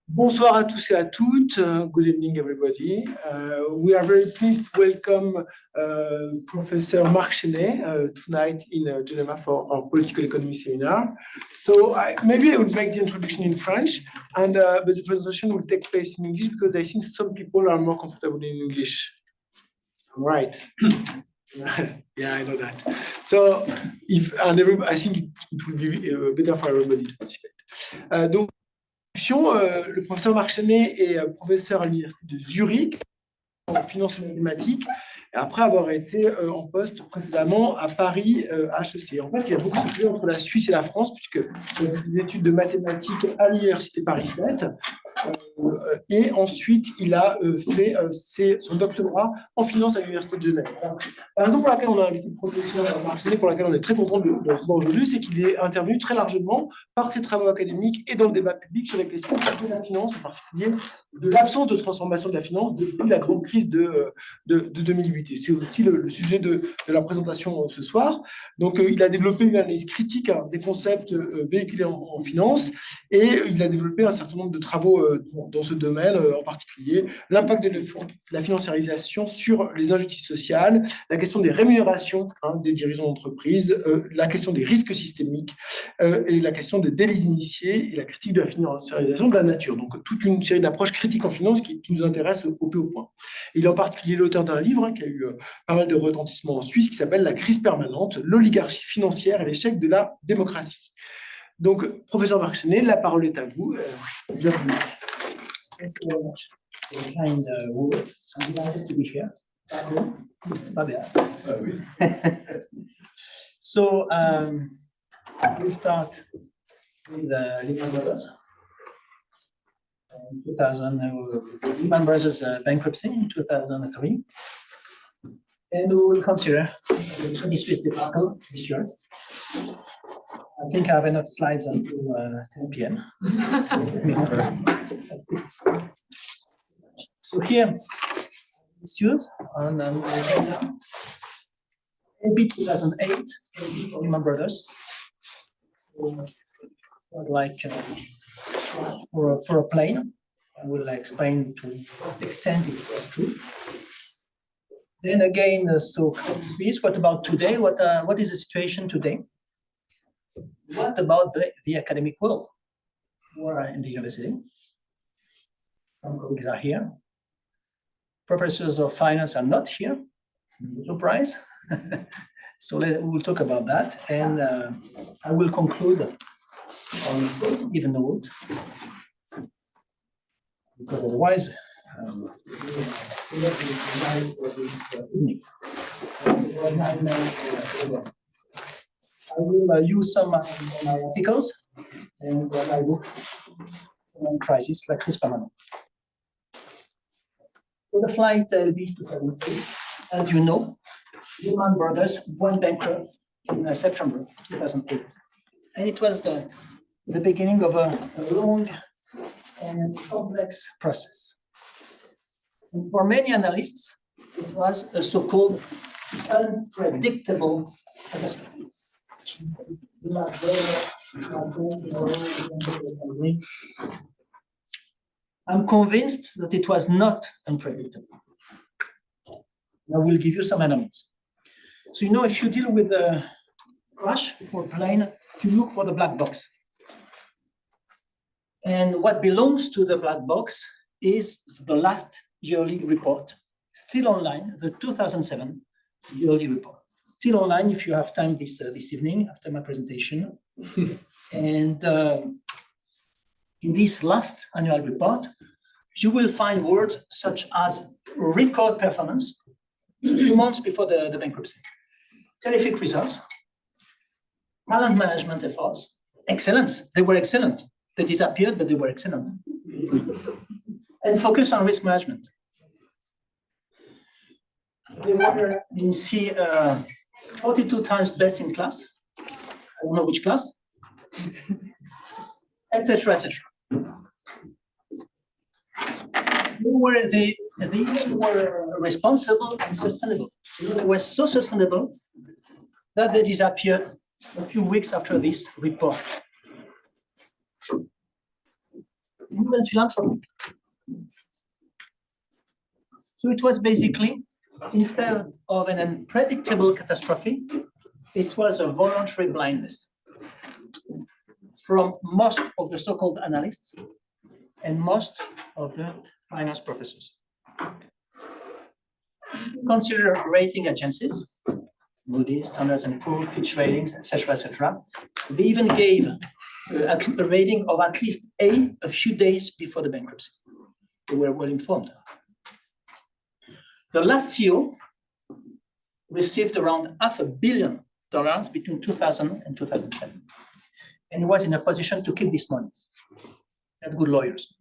Bonsoir à tous et à toutes. Good evening, everybody. We are very pleased to welcome Professor Marc Chesney tonight in Geneva for our political economy seminar. So maybe I will make the introduction in French, and but the presentation will take place in English because I think some people are more comfortable in English. Right. Yeah, I know that. So, I think it will be better for everybody to participate. Donc, le professeur Marc Chesney est professeur à l'université de Zurich en finance et mathématiques, après avoir été en poste précédemment à Paris HEC. En fait, il a beaucoup circulé entre la Suisse et la France, puisque il a fait des études de mathématiques à l'université Paris 7. Et ensuite, il a fait son doctorat en finance à l'université de Genève. La raison pour laquelle on a invité le professeur Marc Chesney, pour laquelle on est très content de le voir aujourd'hui, c'est qu'il est intervenu très largement par ses travaux académiques et dans le débat public sur les questions de la finance, en particulier de l'absence de transformation de la finance depuis la grande crise de 2008. Et c'est aussi le sujet de la présentation ce soir. Donc, il a développé une analyse critique des concepts véhiculés en finance, et il a développé un certain nombre de travaux dans ce domaine, en particulier l'impact de la financiarisation sur les injustices sociales, la question des rémunérations des dirigeants d'entreprise, la question des risques systémiques et la question des délits d'initiés et la critique de la financiarisation de la nature. Donc, toute une série d'approches critiques en finance qui nous intéressent au plus haut point. Il est en particulier l'auteur d'un livre qui a eu pas mal de retentissement en Suisse, qui s'appelle « La crise permanente, l'oligarchie financière et l'échec de la démocratie ». Donc, professeur Marc Chesney, la parole est à vous. Bienvenue. Thank you very much for the kind words. I'm delighted to be here. It's not bad. So we'll start with Lehman Brothers. In 2000, Lehman Brothers bankruptcy in 2003. And we will consider the Credit Suisse debacle this year. I think I have enough slides until 10 p.m. So here, issues on maybe 2008, Lehman Brothers, like for a plane. I will explain to what extent it was true. Then again, so what about today? What is the situation today? What about the academic world? Who are in the university? Some colleagues are here. Professors of finance are not here. No surprise. So we will talk about that, and I will conclude on even note, because otherwise, I will use some of my articles and my book on crisis, La crise permanente. For the flight LB 2003, as you know, Lehman Brothers went bankrupt in September 2008. And it was the beginning of a long and complex process. And for many analysts, it was a so-called unpredictable catastrophe. I'm convinced that it was not unpredictable. I will give you some elements. So, you know, if you deal with a crash for a plane, you look for the black box. And what belongs to the black box is the last yearly report, still online, the 2007 yearly report. Still online if you have time this evening after my presentation. And in this last annual report, you will find words such as record performance, 2 months before the bankruptcy, terrific results, talent management efforts, excellence. They were excellent. They disappeared, but they were excellent. And focus on risk management. They were, you see, 42 times best in class. I don't know which class, etc., etc. They were responsible and sustainable. They were so sustainable that they disappeared a few weeks after this report. Human philanthropy. So it was basically, instead of an unpredictable catastrophe, it was a voluntary blindness from most of the so-called analysts and most of the finance professors. Consider rating agencies, Moody's, Standard & Poor's, Fitch Ratings, etc., etc. They even gave a rating of at least A a few days before the bankruptcy. They were well informed. The last CEO received around $500 million between 2000 and 2007. And he was in a position to keep this money. He had good lawyers.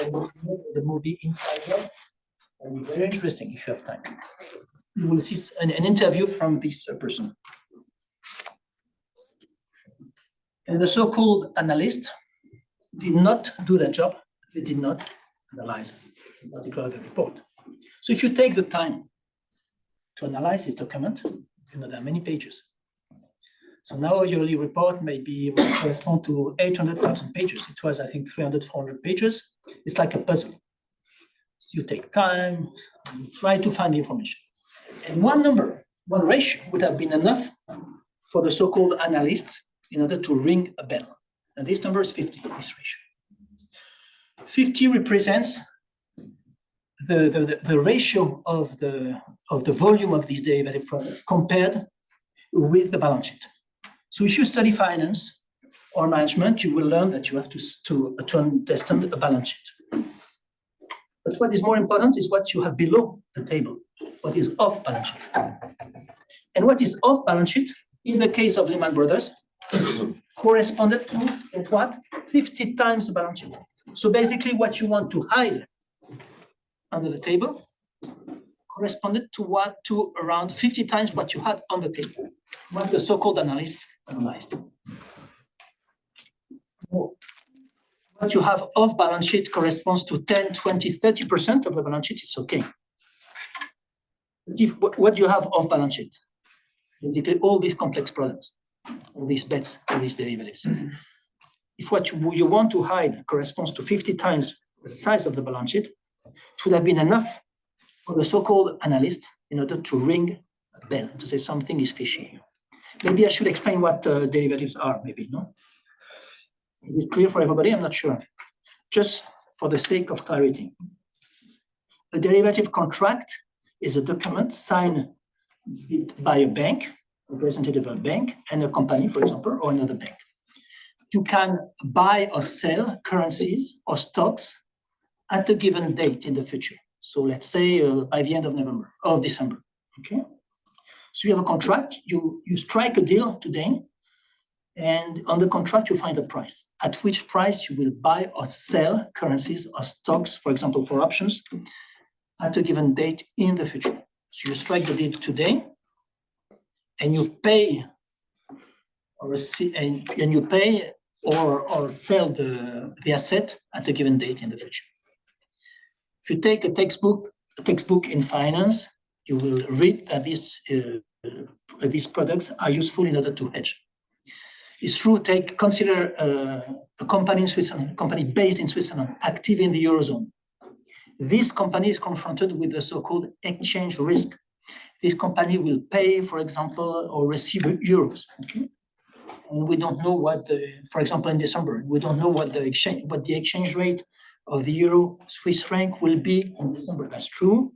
And the movie Inside will be very interesting if you have time. You will see an interview from this person. And the so-called analysts did not do their job. They did not analyze, in particular, the report. So if you take the time to analyze this document, you know there are many pages. So now a yearly report might correspond to 800,000 pages. It was, I think, 300, 400 pages. It's like a puzzle. So you take time, you try to find the information. And one number, one ratio would have been enough for the so-called analysts in order to ring a bell. And this number is 50, this ratio. 50 represents the ratio of the volume of these derivative products compared with the balance sheet. So if you study finance or management, you will learn that you have to understand a balance sheet. But what is more important is what you have below the table, what is off balance sheet. And what is off balance sheet, in the case of Lehman Brothers, corresponded to, is what? 50 times the balance sheet. So basically what you want to hide under the table corresponded to around 50 times what you had on the table, what the so-called analysts analyzed. What you have off balance sheet corresponds to 10, 20, 30% of the balance sheet, it's okay. But what you have off balance sheet, basically all these complex products, all these bets, all these derivatives. If what you want to hide corresponds to 50 times the size of the balance sheet, it would have been enough for the so-called analyst in order to ring a bell, to say something is fishy. Maybe I should explain what derivatives are, maybe, no? Is it clear for everybody? I'm not sure. Just for the sake of clarity. A derivative contract is a document signed by a bank, representative of a bank, and a company, for example, or another bank. You can buy or sell currencies or stocks at a given date in the future. So let's say by the end of December, okay? So you have a contract, you strike a deal today, and on the contract you find a price, at which price you will buy or sell currencies or stocks, for example, for options, at a given date in the future. So you strike the deal today, and you pay or sell the asset at a given date in the future. If you take a textbook in finance, you will read that these products are useful in order to hedge. It's true, consider a company in Switzerland, a company based in Switzerland, active in the Eurozone. This company is confronted with the so-called exchange risk. This company will pay, for example, or receive euros. Okay? And we don't know what, for example, in December, we don't know what the exchange rate of the euro Swiss franc will be in December. That's true.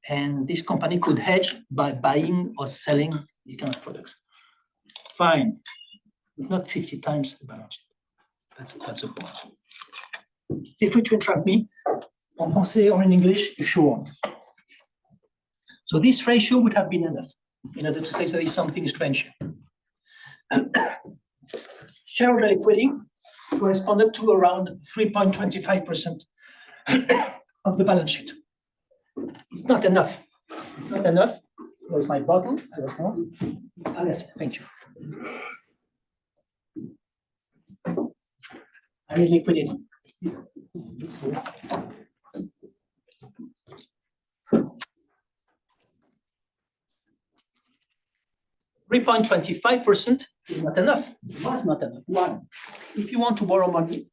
And this company could hedge by buying or selling these kind of products. Fine, but not 50 times the balance sheet. That's the point. Feel free to interrupt me en français or in English if you want. So this ratio would have been enough in order to say there is something strange. Shareholder equity corresponded to around 3.25% of the balance sheet. It's not enough. It's not enough. Where's my bottle? I don't know. Ah, yes, thank you. I need liquidity. 3.25% is not enough. It was not enough. Why? If you want to borrow money,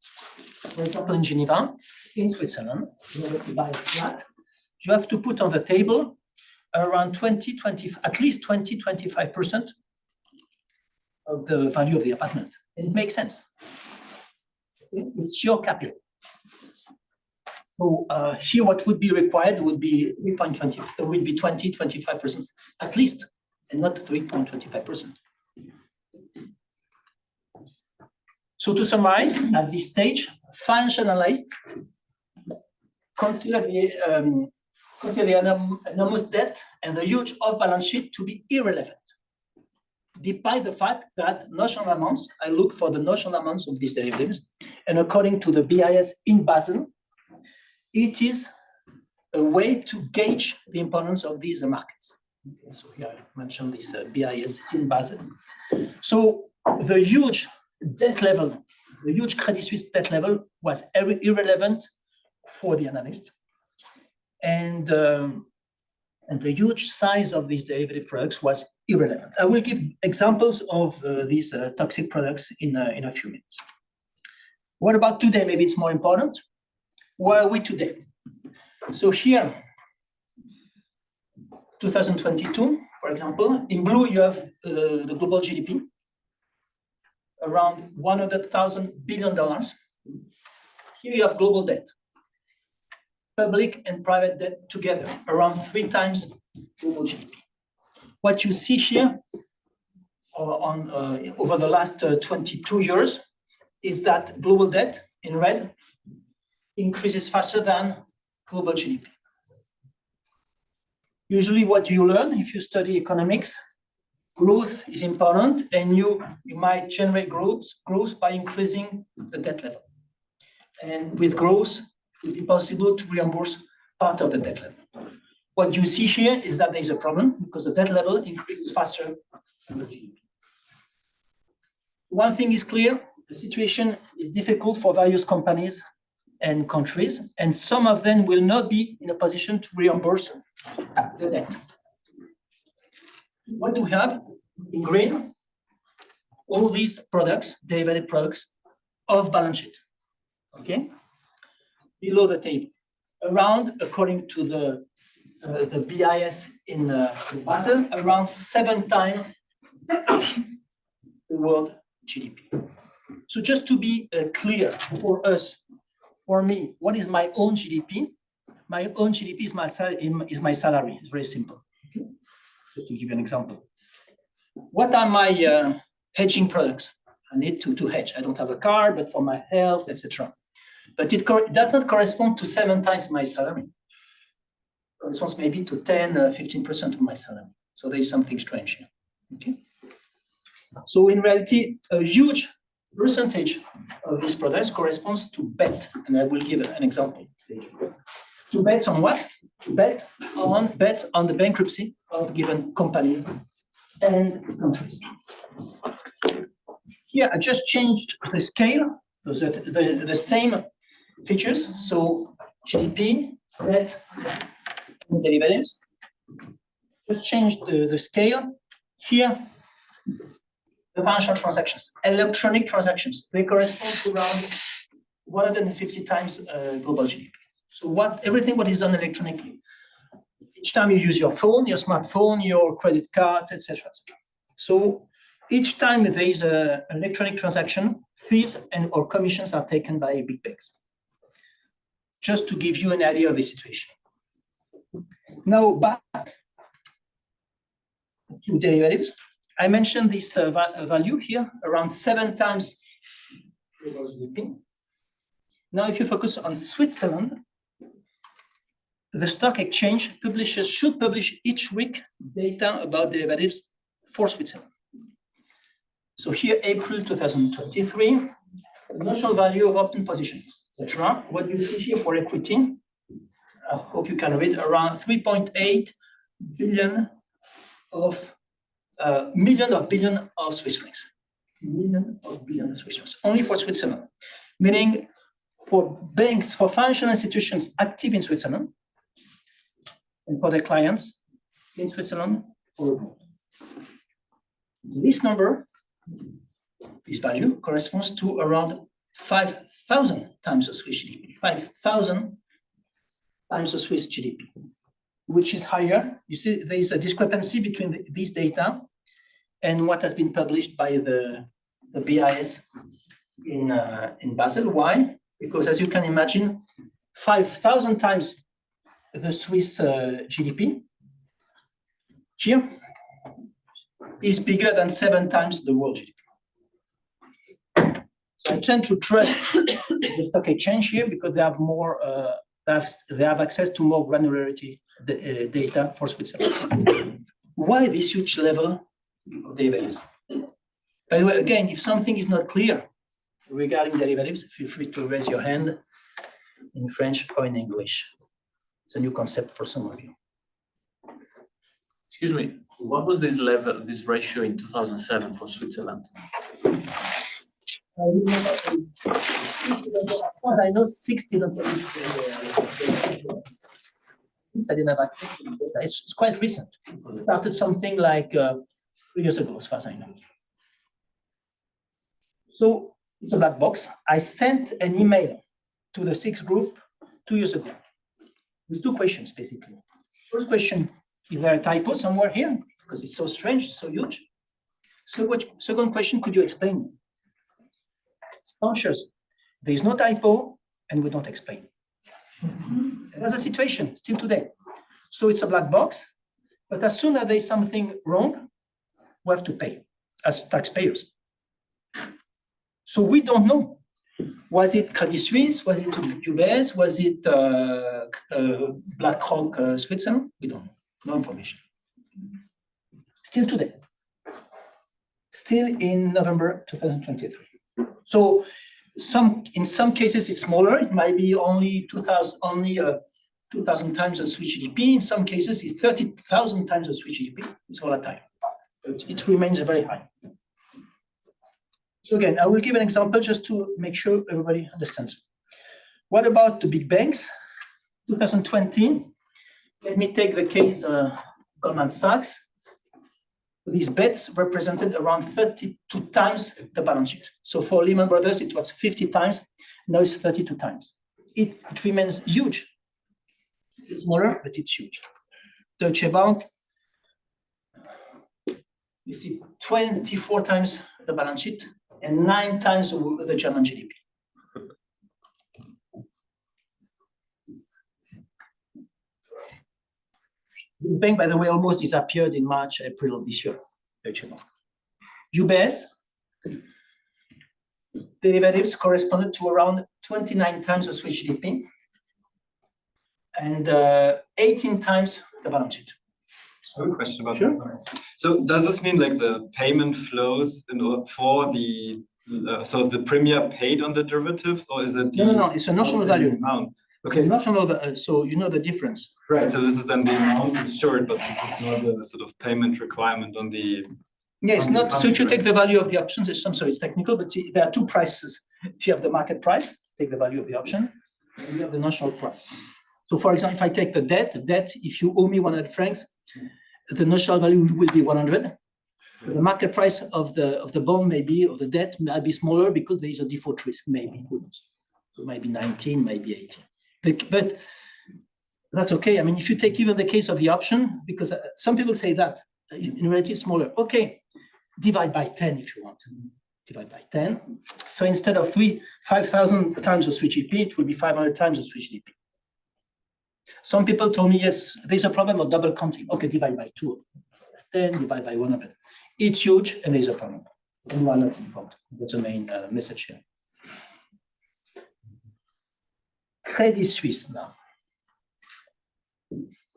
for example, in Geneva, in Switzerland, in order to buy a flat, you have to put on the table around 20, at least 25% of the value of the apartment. And it makes sense. It's your capital. So here, what would be required would be 25% at least, and not 3.25%. So to summarize, at this stage, financial analysts consider the enormous debt and the huge off-balance sheet to be irrelevant, despite the fact that notional amounts, I look for the notional amounts of these derivatives, and according to the BIS in Basel, it is a way to gauge the importance of these markets. Okay, so here I mentioned this BIS in Basel. So the huge debt level, the huge Credit Suisse debt level was irrelevant for the analyst. And the huge size of these derivative products was irrelevant. I will give examples of these toxic products in a few minutes. What about today? Maybe it's more important. Where are we today? So here, 2022, for example, in blue, you have the global GDP, around $100,000 billion. Here you have global debt, public and private debt together, around 3 times global GDP. What you see here over the last 22 years is that global debt in red increases faster than global GDP. Usually what you learn if you study economics, growth is important, and you might generate growth by increasing the debt level. And with growth, it will be possible to reimburse part of the debt level. What you see here is that there is a problem because the debt level increases faster than the GDP. One thing is clear, the situation is difficult for various companies and countries, and some of them will not be in a position to reimburse the debt. What do we have in green? All these products, derivative products, off balance sheet. Okay, below the table, around, according to the BIS in Basel, around 7 times the world GDP. So just to be clear for us, for me, what is my own GDP? My own GDP is my salary. It's very simple. Okay? Just to give you an example. What are my hedging products? I need to hedge. I don't have a car, but for my health, etc. But it does not correspond to 7 times my salary. It corresponds maybe to 10, 15% of my salary. So there is something strange here. Okay. So in reality, a huge percentage of these products corresponds to bet, and I will give an example. To bet on what? To bet on the bankruptcy of given companies and countries. Here, I just changed the scale, so that the same features, so GDP, debt, and derivatives. Just changed the scale. Here, the financial transactions, electronic transactions, they correspond to around 150 times global GDP. So everything what is done electronically. Each time you use your phone, your smartphone, your credit card, etc. So each time there is an electronic transaction, fees or commissions are taken by big banks. Just to give you an idea of the situation. Now back to derivatives. I mentioned this value here, around 7 times global GDP. Now, if you focus on Switzerland, the stock exchange should publish each week data about derivatives for Switzerland. So here, April 2023, the notional value of open positions, etc. What you see here for equity, I hope you can read, around 3.8 billion of billion of Swiss francs. Million of billion of Swiss francs, only for Switzerland. Meaning for banks, for financial institutions active in Switzerland, and for their clients in Switzerland or abroad. This number This value corresponds to around 5,000 times the Swiss GDP. 5,000 times the Swiss GDP, which is higher. You see, there is a discrepancy between these data and what has been published by the BIS in Basel. Why? Because as you can imagine, 5,000 times the Swiss GDP here is bigger than 7 times the world GDP. So I tend to trust the stock exchange here because they have more, they have access to more granularity data for Switzerland. Why this huge level of derivatives? By the way, again, if something is not clear regarding derivatives, feel free to raise your hand in French or in English. It's a new concept for some of you. Excuse me, what was this level, this ratio in 2007 for Switzerland? I know 60 don't I didn't have access to the data. It's quite recent. It started something like 3 years ago, as far as I know. So it's a black box. I sent an email to the SIX group 2 years ago with 2 questions, basically. First question, is there a typo somewhere here? Because it's so strange, it's so huge. So second question, could you explain? Answers, there is no typo and we don't explain. That's the situation still today. So it's a black box, but as soon as there's something wrong, we have to pay as taxpayers. So we don't know. Was it Credit Suisse? Was it UBS? Was it BlackRock Switzerland? We don't know. No information. Still today. Still in November 2023. So in some cases it's smaller. It might be only 2,000 times the Swiss GDP. In some cases it's 30,000 times the Swiss GDP. It's volatile, but it remains very high. So again, I will give an example just to make sure everybody understands. What about the big banks? 2020. Let me take the case Goldman Sachs. These bets represented around 32 times the balance sheet. So for Lehman Brothers, it was 50 times. Now it's 32 times. It remains huge. It's smaller, but it's huge. Deutsche Bank, you see 24 times the balance sheet and 9 times the German GDP. This bank, by the way, almost disappeared in March, April of this year. UBS, derivatives corresponded to around 29 times the Swiss GDP and 18 times the balance sheet. I have a question about this. So does this mean like the payment flows for the, so the premier paid on the derivatives, or is it the No, it's a notional value. amount? Okay, notional, so you know the difference. Right, so this is then the amount insured, but this is not the sort of payment requirement on the... Yeah, it's not, so if you take the value of the options, I'm sorry, it's technical, but there are 2 prices. You have the market price, take the value of the option, and you have the notional price. So for example, if I take the debt, if you owe me 100 francs, the notional value will be 100. The market price of the bond maybe, of the debt might be smaller because there is a default risk, maybe, who knows. So maybe 19, maybe 18. But that's okay. I mean, if you take even the case of the option, because some people say that in reality it's smaller. Okay, divide by 10 if you want. Divide by 10. So instead of 5,000 times the Swiss GDP, it will be 500 times the Swiss GDP. Some people told me, yes, there's a problem of double counting. Okay, divide by 2. 10, divide by 100. It's huge and there's a problem. And we are not informed. That's the main message here. Credit Suisse now.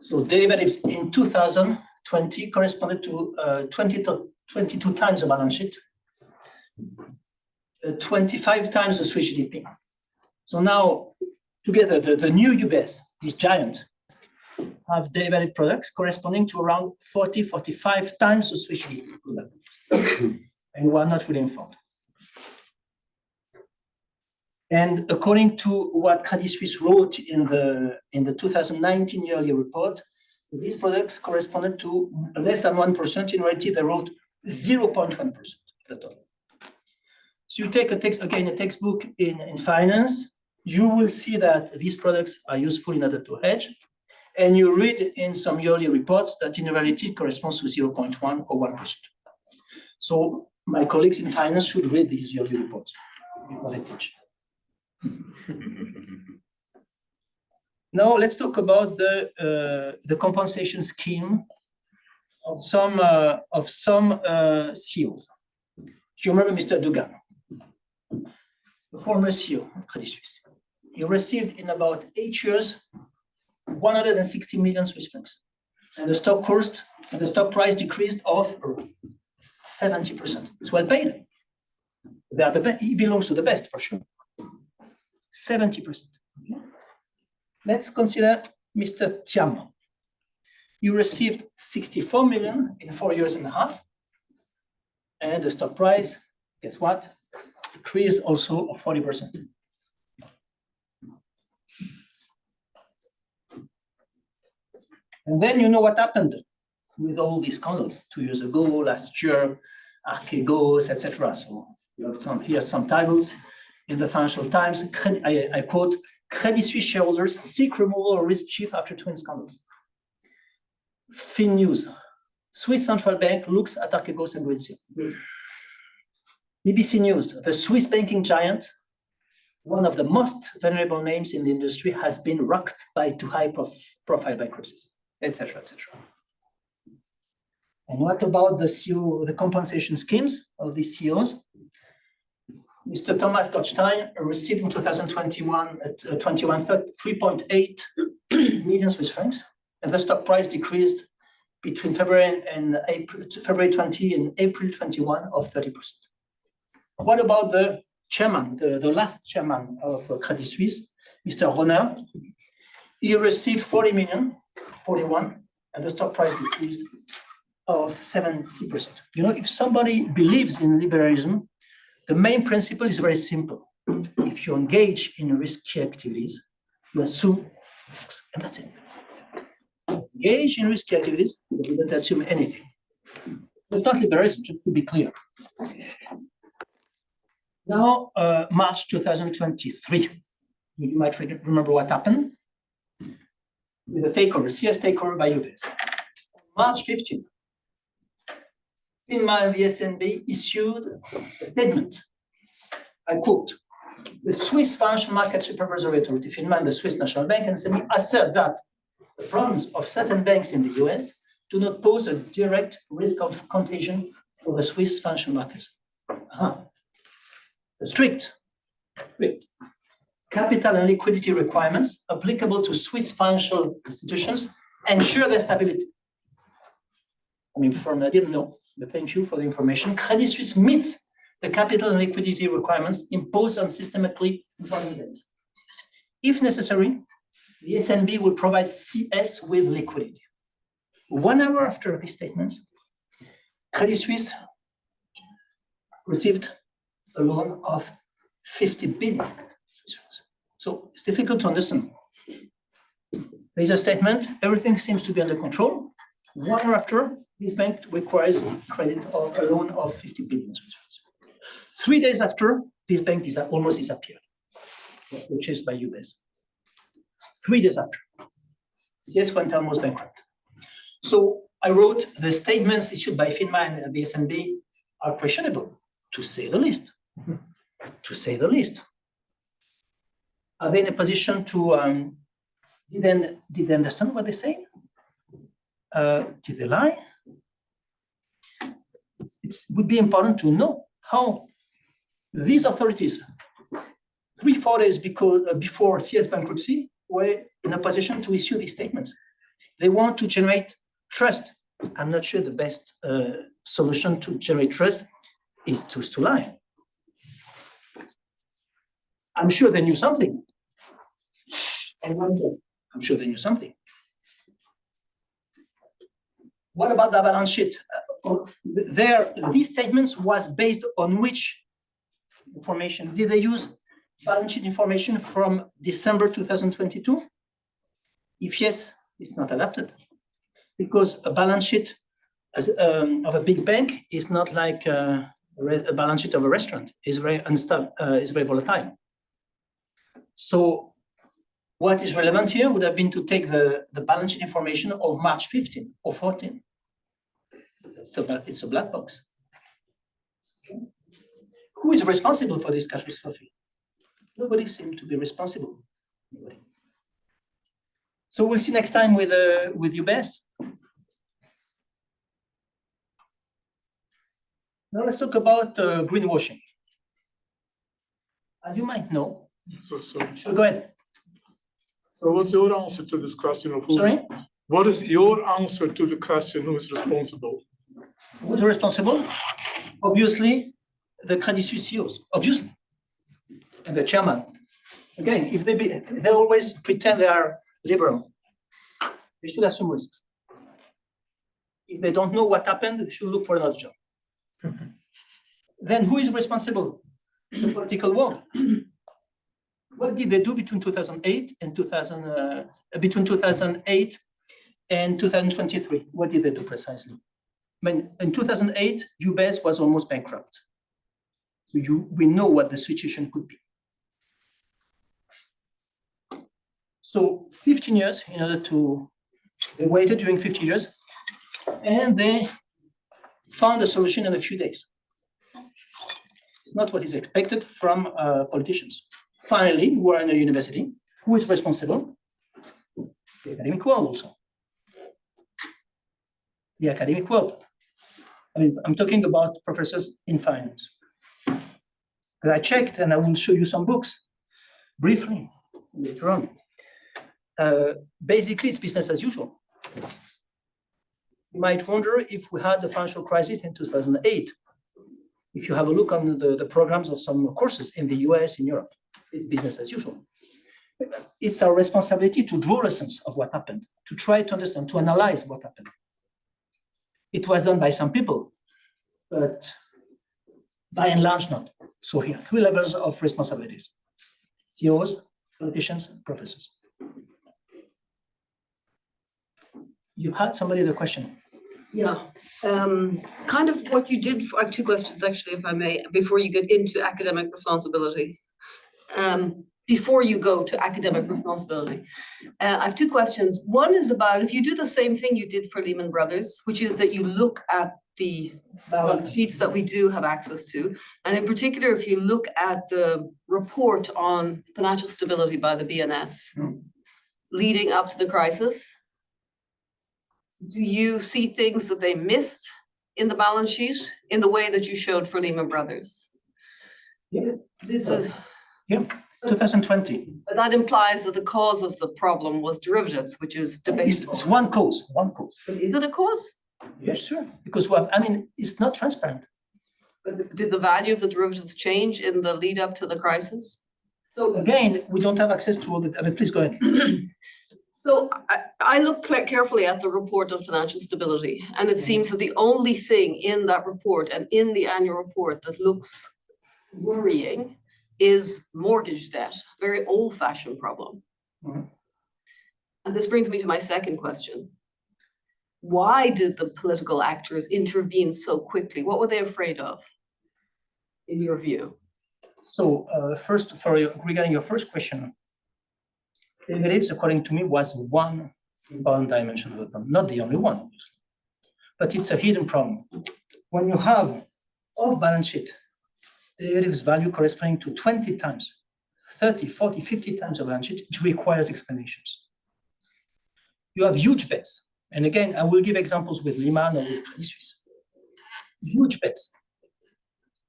So derivatives in 2020 corresponded to 22 times the balance sheet, 25 times the Swiss GDP. So now, together, the new UBS, this giant, have derivative products corresponding to around 45 times the Swiss GDP. And we are not really informed. And according to what Credit Suisse wrote in the 2019 yearly report, these products corresponded to less than 1%. In reality, they wrote 0.1%. the total. So you take a textbook in finance, you will see that these products are useful in order to hedge. And you read in some yearly reports that in reality it corresponds to 0.1 or 1%. So my colleagues in finance should read these yearly reports before they teach. Now let's talk about the compensation scheme of some CEOs. You remember Mr. Dugan, the former CEO of Credit Suisse. He received in about 8 years 160 million Swiss francs, and the stock price decreased of 70%. It's well paid. They are the best. He belongs to the best for sure. 70%. Okay. Let's consider Mr. Tiam. He received 64 million in 4 years and a half, and the stock price, guess what? Decreased also of 40%. And then you know what happened with all these scandals 2 years ago, last year, Archegos, etc. So you have some titles in the Financial Times. I quote, Credit Suisse shareholders seek removal of risk chief after twin scandals. Fin News, Swiss Central Bank looks at Archegos and Greensill. BBC News, the Swiss banking giant, one of the most vulnerable names in the industry, has been rocked by two high-profile bankruptcies, etc., etc. And what about the CEO, the compensation schemes of these CEOs? Mr. Thomas Gottstein received in 2021 3.8 million Swiss francs, and the stock price decreased between February 20 and April 21 of 30%. What about the chairman, the last chairman of Credit Suisse, Mr. Roner? He received 40 million, 41, and the stock price decreased of 70%. You know, if somebody believes in liberalism, the main principle is very simple. If you engage in risky activities, you assume risks, and that's it. Engage in risky activities, you don't assume anything. It's not liberalism, just to be clear. Now, March 2023, you might remember what happened with the takeover, CS takeover by UBS. March 15th, FINMA and the SNB issued a statement. I quote, the Swiss Financial Market Supervisory Authority, FINMA, and the Swiss National Bank and SNB assert that the problems of certain banks in the US do not pose a direct risk of contagion for the Swiss financial markets. Strict capital and liquidity requirements applicable to Swiss financial institutions ensure their stability. I mean, I didn't know, but thank you for the information. Credit Suisse meets the capital and liquidity requirements imposed on systemically important banks. If necessary, the SNB will provide CS with liquidity. 1 hour after these statements, Credit Suisse received a loan of 50 billion. So it's difficult to understand. There's a statement, everything seems to be under control. 1 hour after, this bank requires credit of a loan of 50 billion. 3 days after, this bank almost disappeared. It was purchased by UBS. 3 days after, CS went almost bankrupt. So I wrote, the statements issued by FINMA and the SNB are questionable, to say the least. To say the least. Are they in a position to, did they understand what they say? Did they lie? It would be important to know how these authorities, 3-4 days before CS bankruptcy, were in a position to issue these statements. They want to generate trust. I'm not sure the best solution to generate trust is to lie. I'm sure they knew something. I'm sure they knew something. What about the balance sheet? These statements was based on which information? Did they use balance sheet information from December 2022? If yes, it's not adapted. Because a balance sheet of a big bank is not like A balance sheet of a restaurant is very unstable, is very volatile. So what is relevant here would have been to take the balance sheet information of March 15 or 14. So it's a black box. Okay. Who is responsible for this catastrophe? Nobody seemed to be responsible. Nobody. So we'll see next time with UBS. Now let's talk about greenwashing. As you might know, So go ahead. So what's your answer to this question of who's, Sorry? what is your answer to the question who is responsible? Who's responsible? Obviously, the Credit Suisse CEOs, obviously, and the chairman. Again, if they always pretend they are liberal, they should assume risks. If they don't know what happened, they should look for another job. Then who is responsible? The political world. What did they do between 2008 and 2023? What did they do precisely? I mean, in 2008, UBS was almost bankrupt. So we know what the situation could be. So 15 years they waited during 15 years, and they found a solution in a few days. It's not what is expected from politicians. Finally, we are in a university. Who is responsible? The academic world also. The academic world. I mean, I'm talking about professors in finance. But I checked, and I will show you some books briefly later on. Basically, it's business as usual. You might wonder if we had the financial crisis in 2008. If you have a look on the programs of some courses in the US, in Europe, it's business as usual. It's our responsibility to draw lessons of what happened, to try to understand, to analyze what happened. It was done by some people, but by and large not. So here, 3 levels of responsibilities: CEOs, politicians, professors. You had somebody the question. Yeah, kind of what you did. I have 2 questions actually, if I may, before you get into academic responsibility. Before you go to academic responsibility, I have 2 questions. One is about if you do the same thing you did for Lehman Brothers, which is that you look at the balance sheets that we do have access to, and in particular, if you look at the report on financial stability by the BNS leading up to the crisis. Do you see things that they missed in the balance sheet in the way that you showed for Lehman Brothers? Yeah. This is. Yeah, 2020. But that implies that the cause of the problem was derivatives, which is debatable. It's one cause. But is it a cause? Yes, sure. Because it's not transparent. But did the value of the derivatives change in the lead up to the crisis? So again, we don't have access to all the. Please go ahead. So I looked carefully at the report on financial stability, and it seems that the only thing in that report and in the annual report that looks worrying is mortgage debt, very old-fashioned problem. Mhm. And this brings me to my second question. Why did the political actors intervene so quickly? What were they afraid of, in your view? So first, regarding your first question, derivatives, according to me, was one important dimension of the problem, not the only one, obviously. But it's a hidden problem. When you have off-balance sheet derivatives value corresponding to 20 times, 30, 40, 50 times of balance sheet, it requires explanations. You have huge bets. And again, I will give examples with Lehman or with Credit Suisse. Huge bets.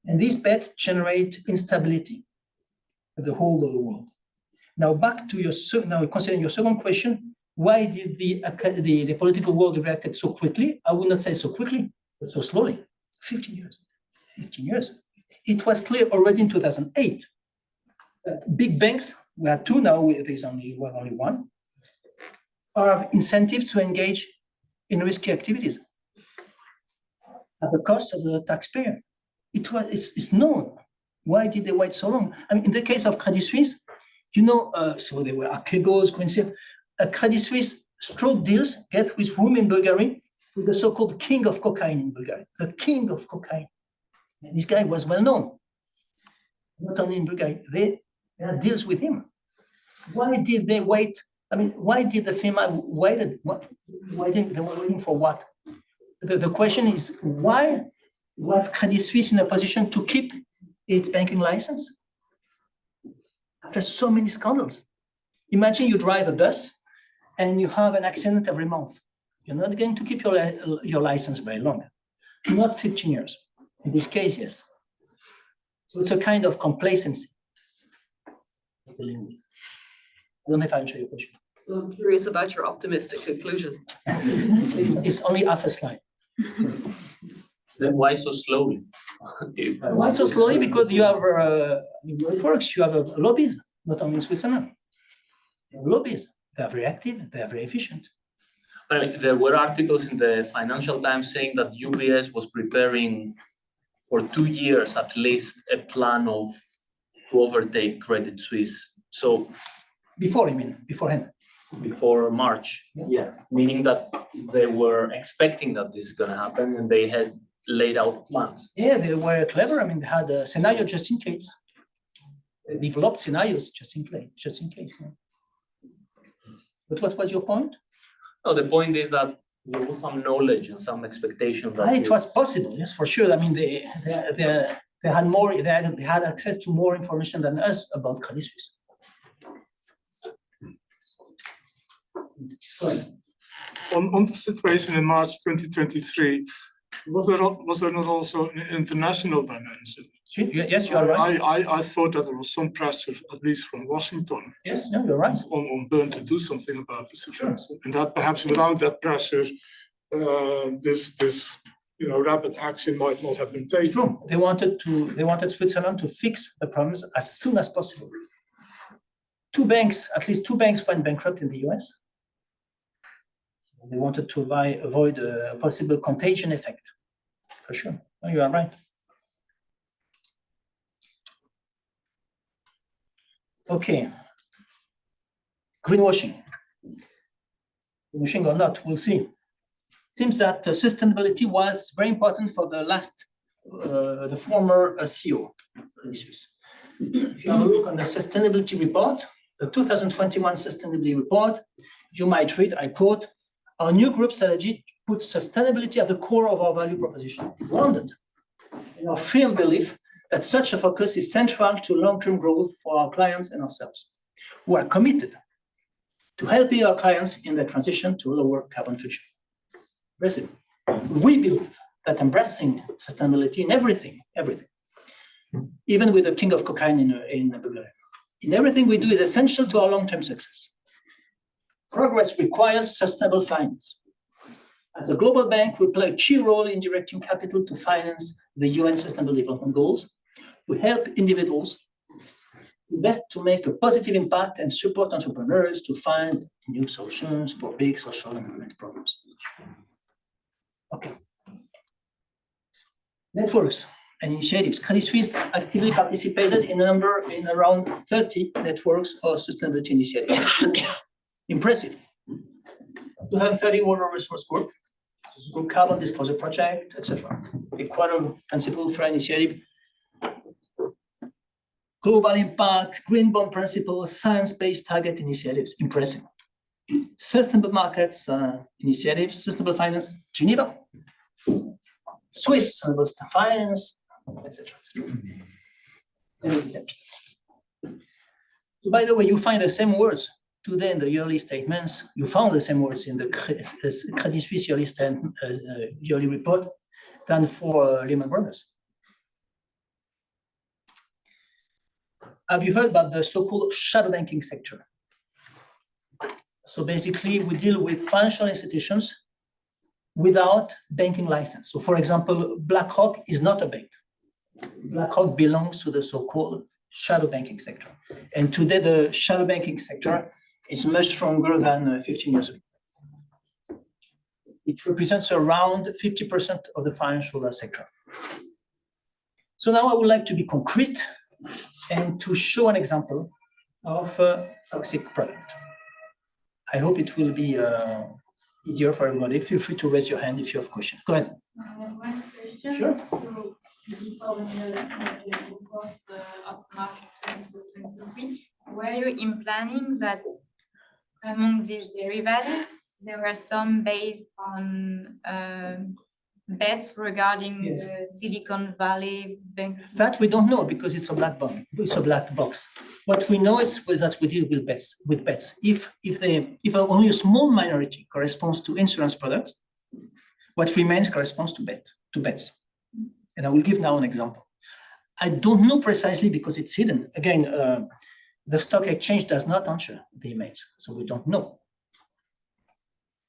And these bets generate instability at the whole of the world. Now, back to considering your second question, why did the political world reacted so quickly? I would not say so quickly, but so slowly. 15 years. 15 years. It was clear already in 2008 that big banks, we had 2 now, there's only one, have incentives to engage in risky activities at the cost of the taxpayer. It's known. Why did they wait so long? I mean, in the case of Credit Suisse, so there were Archegos, coincidence. Credit Suisse struck deals, get with whom in Bulgaria, with the so-called king of cocaine in Bulgaria, the king of cocaine. And this guy was well known. Not only in Bulgaria, they had deals with him. Why did they wait? I mean, why did the FEMA waited? They were waiting for what? The question is, why was Credit Suisse in a position to keep its banking license after so many scandals? Imagine you drive a bus and you have an accident every month. You're not going to keep your license very long, not 15 years. In this case, yes. So it's a kind of complacency. I don't know if I answer your question. I'm curious about your optimistic conclusion. It's only half a slide. Then why so slowly? Why so slowly? Because you have, it works, you have lobbies, not only in Switzerland. You have lobbies, they are very active, they are very efficient. Well, there were articles in the Financial Times saying that UBS was preparing for 2 years at least a plan to overtake Credit Suisse. So Before, you mean, beforehand? before March, yeah, meaning that they were expecting that this is going to happen and they had laid out plans. Yeah, they were clever. I mean, they had a scenario just in case. They developed scenarios just in case. Yeah. But what was your point? No, the point is that there was some knowledge and some expectation that It was possible, yes, for sure. I mean, they had more. They had access to more information than us about Credit Suisse. On the situation in March 2023, was there not also an international dimension? Yes, you are right. I thought that there was some pressure, at least from Washington, Yes, no, you're right. on Bern to do something about the situation, and that perhaps without that pressure, this rapid action might not have been It's taken. true. They wanted Switzerland to fix the problems as soon as possible. At least two banks went bankrupt in the US. They wanted to avoid a possible contagion effect, for sure. No, you are right. Okay. Greenwashing. Greenwashing or not, we'll see. Seems that sustainability was very important for the former CEO. If you have a look on the sustainability report, the 2021 sustainability report, you might read, I quote, "Our new group strategy puts sustainability at the core of our value proposition." Grounded in our firm belief that such a focus is central to long-term growth for our clients and ourselves. We are committed to helping our clients in the transition to a lower carbon future. Impressive. We believe that embracing sustainability in everything, even with the king of cocaine in Bulgaria, in everything we do is essential to our long-term success. Progress requires sustainable finance. As a global bank, we play a key role in directing capital to finance the UN Sustainable Development Goals. We help individuals invest to make a positive impact and support entrepreneurs to find new solutions for big social and environmental problems. Okay. Networks and initiatives. Credit Suisse actively participated in around 30 networks or sustainability initiatives. Impressive. 230 Water Resource Group, Carbon Disclosure Project, etc. Equator Principle for Initiative, Global Impact, Green Bond Principle, Science-Based Target Initiatives. Impressive. Sustainable Markets Initiatives, Sustainable Finance, Geneva, Swiss Sustainable Finance, etc. So by the way, you find the same words today in the yearly statements. You found the same words in the Credit Suisse yearly report than for Lehman Brothers. Have you heard about the so-called shadow banking sector? So basically, we deal with financial institutions without banking license. So for example, BlackRock is not a bank. BlackRock belongs to the so-called shadow banking sector. And today, the shadow banking sector is much stronger than 15 years ago. It represents around 50% of the financial sector. So now I would like to be concrete and to show an example of a toxic product. I hope it will be easier for everybody. Feel free to raise your hand if you have questions. Go ahead. One question. Sure. So before the report of March 2023, were you implying that among these derivatives, there were some based on bets regarding Yes. the Silicon Valley Bank? That we don't know because it's a black box. It's a black box. What we know is that we deal with bets. If only a small minority corresponds to insurance products, what remains corresponds to bets. And I will give now an example. I don't know precisely because it's hidden. Again, the stock exchange does not answer the emails, so we don't know.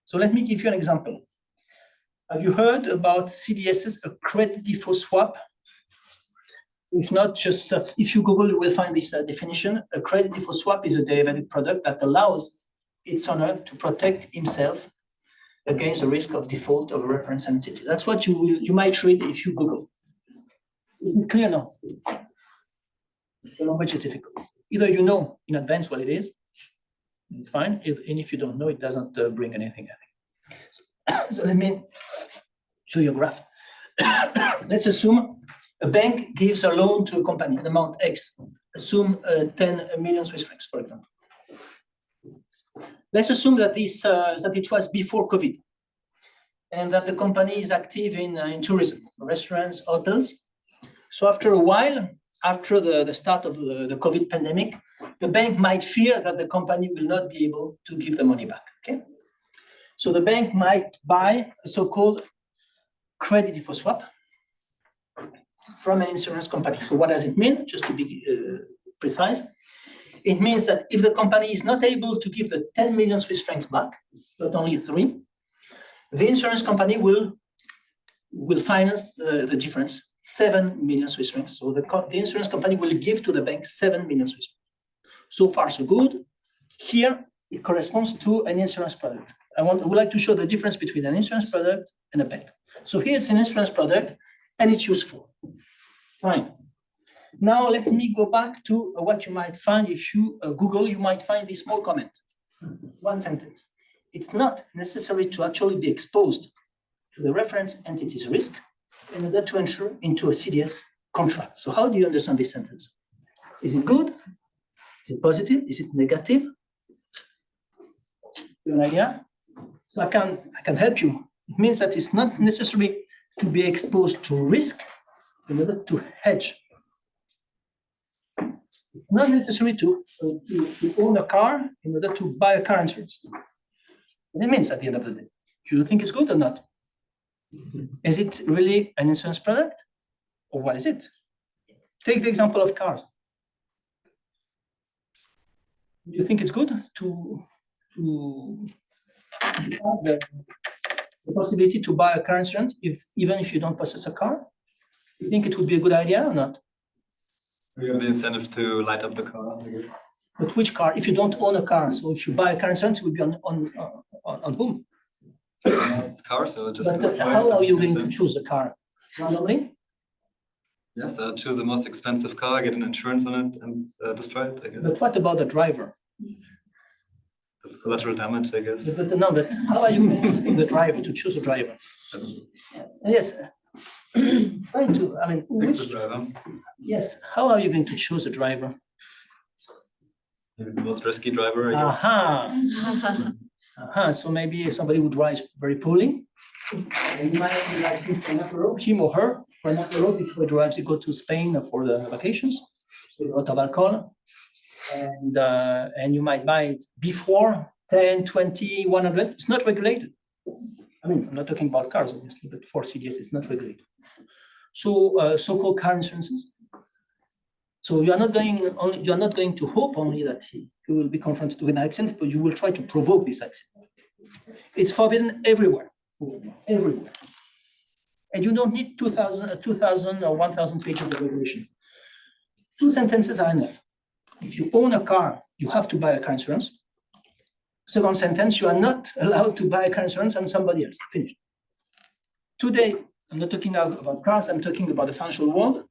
So let me give you an example. Have you heard about CDSs, a credit default swap? If not, just search. If you Google, you will find this definition. A credit default swap is a derivative product that allows its owner to protect himself against the risk of default of a reference entity. That's what you might read if you Google. Is it clear now? The language is difficult. Either you know in advance what it is, it's fine. And if you don't know, it doesn't bring anything, I think. So let me show you a graph. Let's assume a bank gives a loan to a company, an amount X. Assume 10 million Swiss francs, for example. Let's assume that it was before COVID, and that the company is active in tourism, restaurants, hotels. So after a while, after the start of the COVID pandemic, the bank might fear that the company will not be able to give the money back. Okay, so the bank might buy a so-called credit default swap from an insurance company. So what does it mean? Just to be precise, it means that if the company is not able to give the 10 million Swiss francs back, but only 3, the insurance company will finance the difference, 7 million Swiss francs. So the insurance company will give to the bank 7 million Swiss francs. So far, so good. Here, it corresponds to an insurance product. I would like to show the difference between an insurance product and a bet. So here it's an insurance product and it's useful. Fine. Now let me go back to what you might find if you Google, you might find this small comment. One sentence. It's not necessary to actually be exposed to the reference entity's risk in order to enter into a CDS contract. So how do you understand this sentence? Is it good? Is it positive? Is it negative? You have an idea? So I can help you. It means that it's not necessary to be exposed to risk in order to hedge. It's not necessary to own a car in order to buy a car insurance. And it means at the end of the day, do you think it's good or not? Is it really an insurance product? Or what is it? Take the example of cars. Do you think it's good to have the possibility to buy a car insurance even if you don't possess a car? You think it would be a good idea or not? We have the incentive to light up the car, I guess. But which car? If you don't own a car, so if you buy a car insurance, it would be on whom? Car, so just. But how are you going to choose a car? Randomly? Yes, choose the most expensive car, get an insurance on it, and destroy it, I guess. But what about the driver? That's collateral damage, I guess. But how are you going to pick the driver, to choose a driver? Yes. Trying to, I mean, Pick the driver. yes, how are you going to choose a driver? Maybe the most risky driver, I guess. Aha. So maybe somebody who drives very poorly, and you might be like him or her for an apéro before he drives. You go to Spain for the vacations with a lot of alcohol, and you might buy it before 10, 20, 100. It's not regulated. I mean, I'm not talking about cars, obviously, but for CDS, it's not regulated. So, so-called car insurances. So you are not going to hope only that you will be confronted with an accident, but you will try to provoke this accident. It's forbidden everywhere, everywhere. And you don't need 2,000 or 1,000 pages of regulation. 2 sentences are enough. If you own a car, you have to buy a car insurance. Second sentence, you are not allowed to buy a car insurance on somebody else. Finished. Today, I'm not talking about cars, I'm talking about the financial world.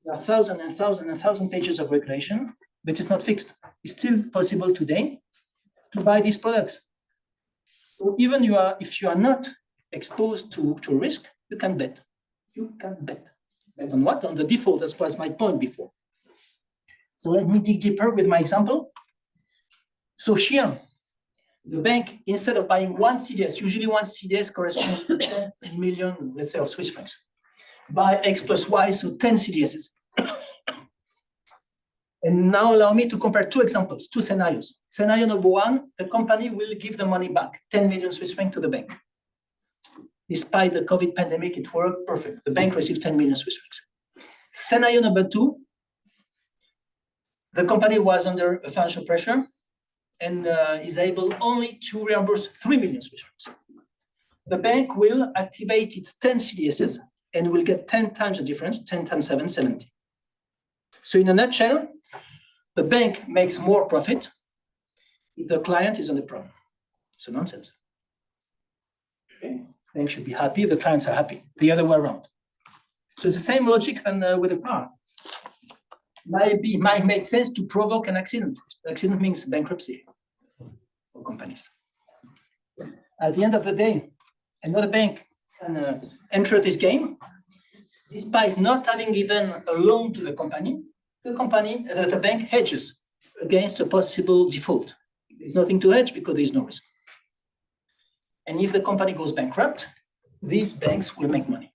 There are thousands and thousands and thousands pages of regulation, but it's not fixed. It's still possible today to buy these products. So even if you are not exposed to risk, you can bet. You can bet. Bet on what? On the default, that was my point before. So let me dig deeper with my example. So here, the bank, instead of buying one CDS, usually one CDS corresponds to 10 million, let's say, of Swiss francs, buy X plus Y, so 10 CDSs. And now allow me to compare two examples, two scenarios. Scenario number one, the company will give the money back, 10 million Swiss francs to the bank. Despite the COVID pandemic, it worked perfect. The bank received 10 million Swiss francs. Scenario number two, the company was under financial pressure and is able only to reimburse 3 million Swiss francs. The bank will activate its 10 CDSs and will get 10 times the difference, 10 times 7, 70. So in a nutshell, the bank makes more profit if the client is on the problem. It's a nonsense. Okay. Bank should be happy if the clients are happy, the other way around. So it's the same logic than with a car. Might make sense to provoke an accident. Accident means bankruptcy for companies. At the end of the day, another bank can enter this game, despite not having given a loan to the company. The bank hedges against a possible default. There's nothing to hedge because there's no risk. And if the company goes bankrupt, these banks will make money.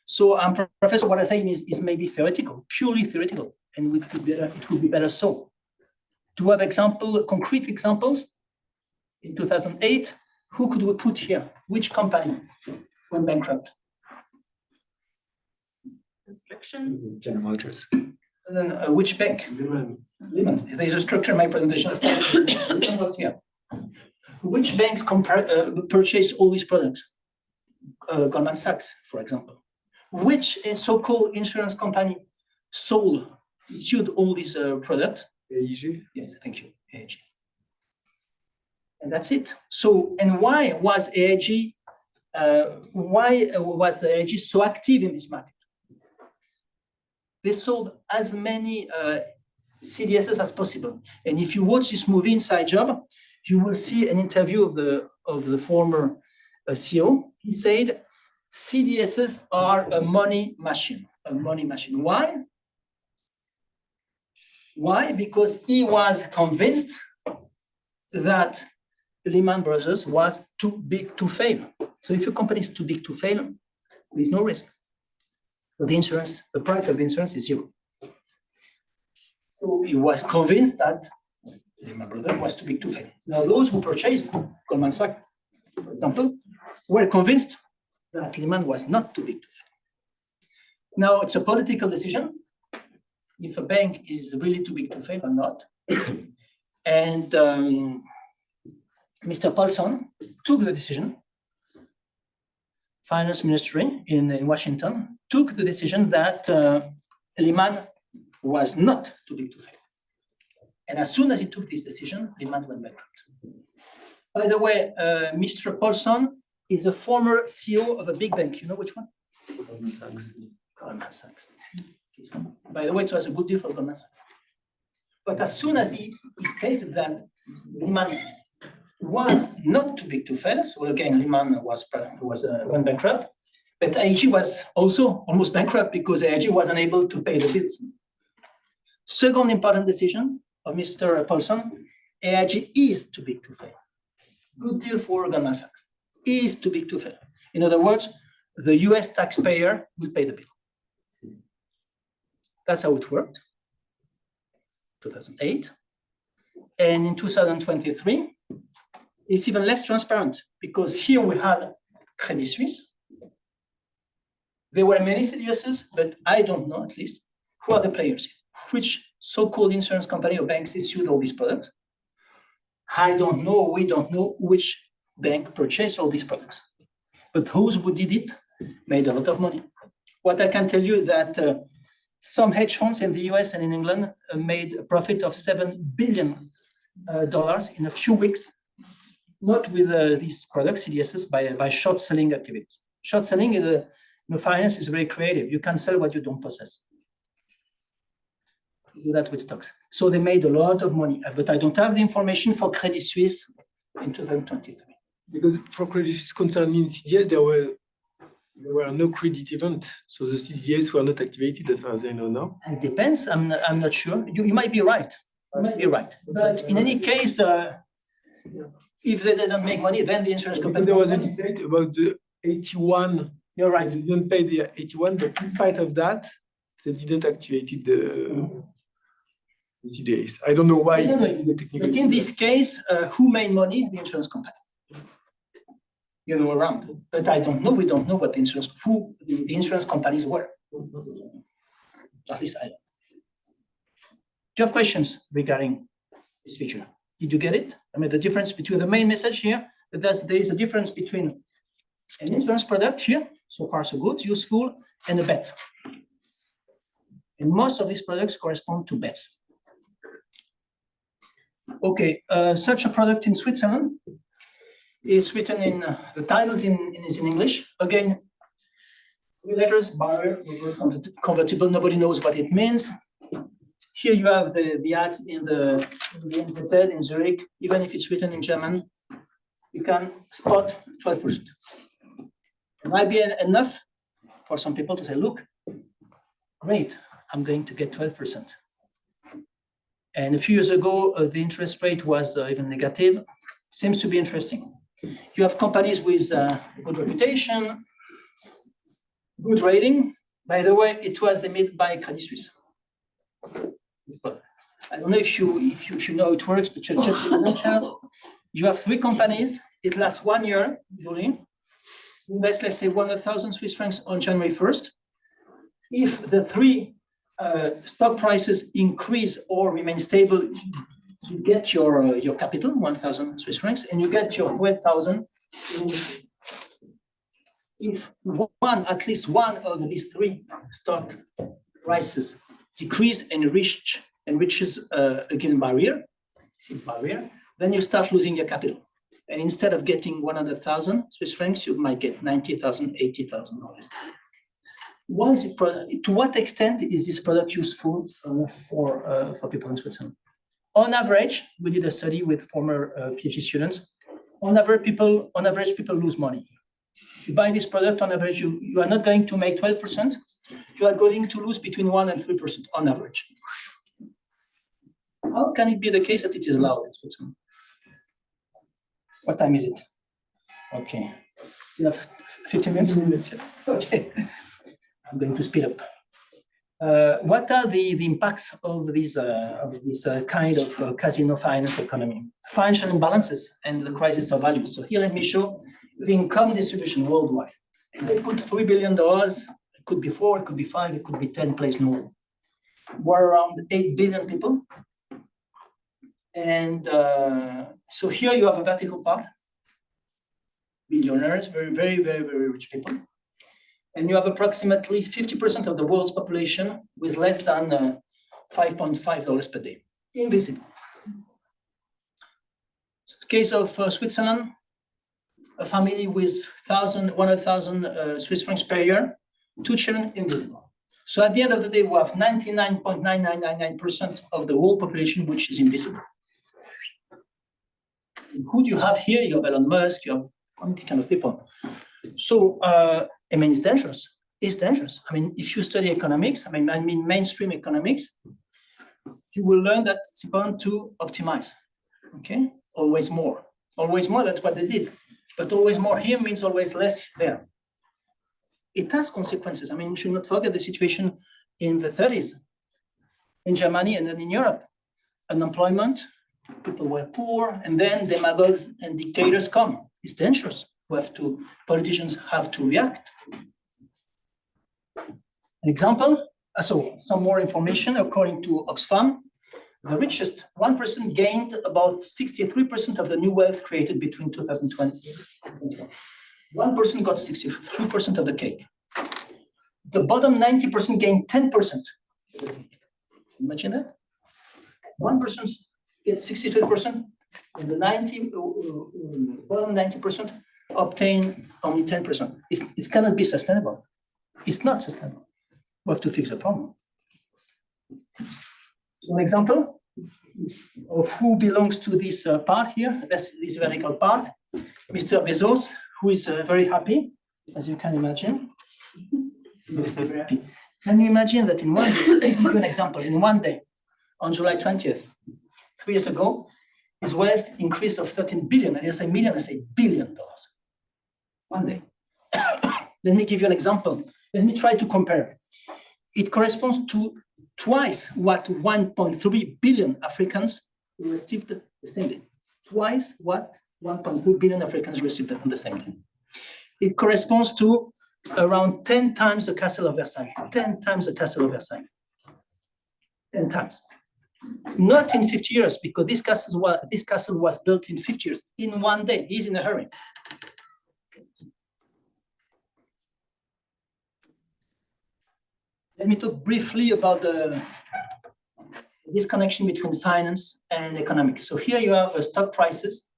So, Professor, what I'm saying is maybe theoretical, purely theoretical, and it would be better so. To have concrete examples, in 2008, who could we put here? Which company went bankrupt? Construction. General Motors. And then, which bank? Lehman. There's a structure in my presentation. Lehman was here. Which banks purchase all these products? Goldman Sachs, for example. Which so-called insurance company issued all these products? AEG. Yes, thank you, AEG. And that's it. So, and why was AEG so active in this market? They sold as many CDSs as possible. And if you watch this movie, Inside Job, you will see an interview of the former CEO. He said, CDSs are a money machine, Why? Why? Because he was convinced that Lehman Brothers was too big to fail. So if your company is too big to fail, there's no risk. But the price of the insurance is zero. So he was convinced that Lehman Brothers was too big to fail. Now those who purchased Goldman Sachs, for example, were convinced that Lehman was not too big to fail. Now it's a political decision if a bank is really too big to fail or not. And Mr. Paulson took the decision. Finance Ministry in Washington took the decision that Lehman was not too big to fail. And as soon as he took this decision, Lehman went bankrupt. By the way, Mr. Paulson is a former CEO of a big bank. You know which one? Goldman Sachs. Goldman Sachs. By the way, it was a good deal for Goldman Sachs. But as soon as he stated that Lehman was not too big to fail, so again, Lehman went bankrupt, but AEG was also almost bankrupt because AEG was unable to pay the bills. Second important decision of Mr. Paulson, AEG is too big to fail. Good deal for Goldman Sachs. Is too big to fail. In other words, the US taxpayer will pay the bill. That's how it worked, 2008. And in 2023, it's even less transparent because here we had Credit Suisse. There were many CDSs, but I don't know at least who are the players here. Which so-called insurance company or banks issued all these products? I don't know, we don't know which bank purchased all these products. But those who did it made a lot of money. What I can tell you is that some hedge funds in the US and in England made a profit of $7 billion in a few weeks, not with these products, CDSs, by short selling activities. Short selling is finance is very creative. You can sell what you don't possess. Do that with stocks. So they made a lot of money, but I don't have the information for Credit Suisse in 2023. Because for Credit Suisse concerning CDS, there were There were no credit event, so the CDS were not activated as far as I know now. It depends. I'm not sure. You might be right. You might be right. But in any case, if they didn't make money, then the insurance company. There was a debate about the 81. You're right. They didn't pay the 81, but in spite of that, they didn't activate the CDS. I don't know why. But in this case, who made money? The insurance company. You know, around. But I don't know. We don't know what the insurance companies were. At least I don't. Do you have questions regarding this feature? Did you get it? I mean, the difference between the main message here, that there is a difference between an insurance product here, so far so good, useful, and a bet. And most of these products correspond to bets. Okay, such a product in Switzerland is written in, the title is in English. Again, three letters, barrier, convertible, nobody knows what it means. Here you have the ads in the NZZ in Zurich. Even if it's written in German, you can spot 12%. It might be enough for some people to say, look, great, I'm going to get 12%. And a few years ago, the interest rate was even negative. Seems to be interesting. You have companies with good reputation, good rating. By the way, it was made by Credit Suisse. I don't know if you know how it works, but you have three companies. It lasts 1 year, usually. Invest, let's say, 100,000 Swiss francs on January 1st. If the three stock prices increase or remain stable, you get your capital, 1,000 Swiss francs, and you get your 12,000. If at least one of these three stock prices decrease and reaches a given barrier, then you start losing your capital. And instead of getting 100,000 Swiss francs, you might get 90,000, 80,000 dollars. To what extent is this product useful for people in Switzerland? On average, we did a study with former PhD students. On average, people lose money. If you buy this product, on average, you are not going to make 12%. You are going to lose between 1% and 3% on average. How can it be the case that it is allowed in Switzerland? What time is it? Okay. Still have 15 minutes? Okay. I'm going to speed up. What are the impacts of this kind of casino finance economy? Financial imbalances and the crisis of value. So here let me show the income distribution worldwide. And they put $3 billion. It could be 4, it could be 5, it could be 10, place no more. We're around 8 billion people. And so here you have a vertical part. Billionaires, very, very, very, very rich people. And you have approximately 50% of the world's population with less than $5.5 per day. Invisible. So case of Switzerland, a family with 100,000 Swiss francs per year, 2 children, invisible. So at the end of the day, we have 99.9999% of the world population which is invisible. Who do you have here? You have Elon Musk, you have these kind of people. So, I mean, it's dangerous. It's dangerous. I mean, if you study economics, I mean mainstream economics, you will learn that it's important to optimize. Okay, always more. Always more. That's what they did. But always more here means always less there. It has consequences. I mean, you should not forget the situation in the 30s in Germany and then in Europe. Unemployment, people were poor, and then demagogues and dictators come. It's dangerous. Politicians have to react. An example, so some more information according to Oxfam, the richest 1% gained about 63% of the new wealth created between 2020 and 2021. 1% got 63% of the cake. The bottom 90% gained 10%. Imagine that. 1% gets 63%, and the bottom 90% obtain only 10%. It cannot be sustainable. It's not sustainable. We have to fix the problem. So an example of who belongs to this part here, that's this vertical part, Mr. Bezos, who is very happy. as you can imagine. Can you imagine that in one day, I'll give you an example, in one day, on July 20th, 3 years ago, his wealth increased of 13 billion, and I say million, I say $1 billion. One day. Let me give you an example. Let me try to compare. It corresponds to twice what 1.3 billion Africans received the same day. Twice what 1.2 billion Africans received on the same day. It corresponds to around 10 times the Castle of Versailles. 10 times the Castle of Versailles. 10 times. Not in 50 years, because this castle was built in 50 years. In one day, he's in a hurry. Let me talk briefly about this connection between finance and economics. So here you have stock prices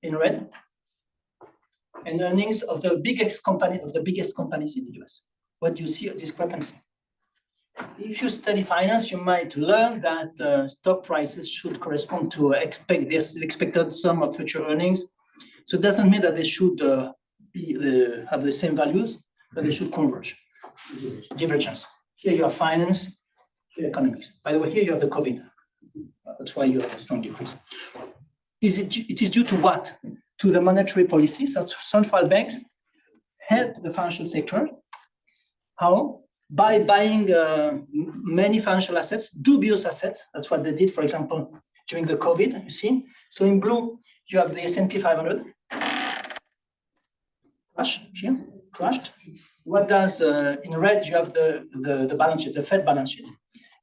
in red and earnings of the biggest companies in the US. What do you see a discrepancy? If you study finance, you might learn that stock prices should correspond to expected sum of future earnings. So it doesn't mean that they should have the same values, but they should converge. Divergence. Here you have finance, here economics. By the way, here you have the COVID. That's why you have a strong decrease. It is due to what? To the monetary policy. So central banks help the financial sector. How? By buying many financial assets, dubious assets. That's what they did, for example, during the COVID, you see. So in blue, you have the S&P 500. Crash here, crashed. What does, in red, you have the balance sheet, the Fed balance sheet.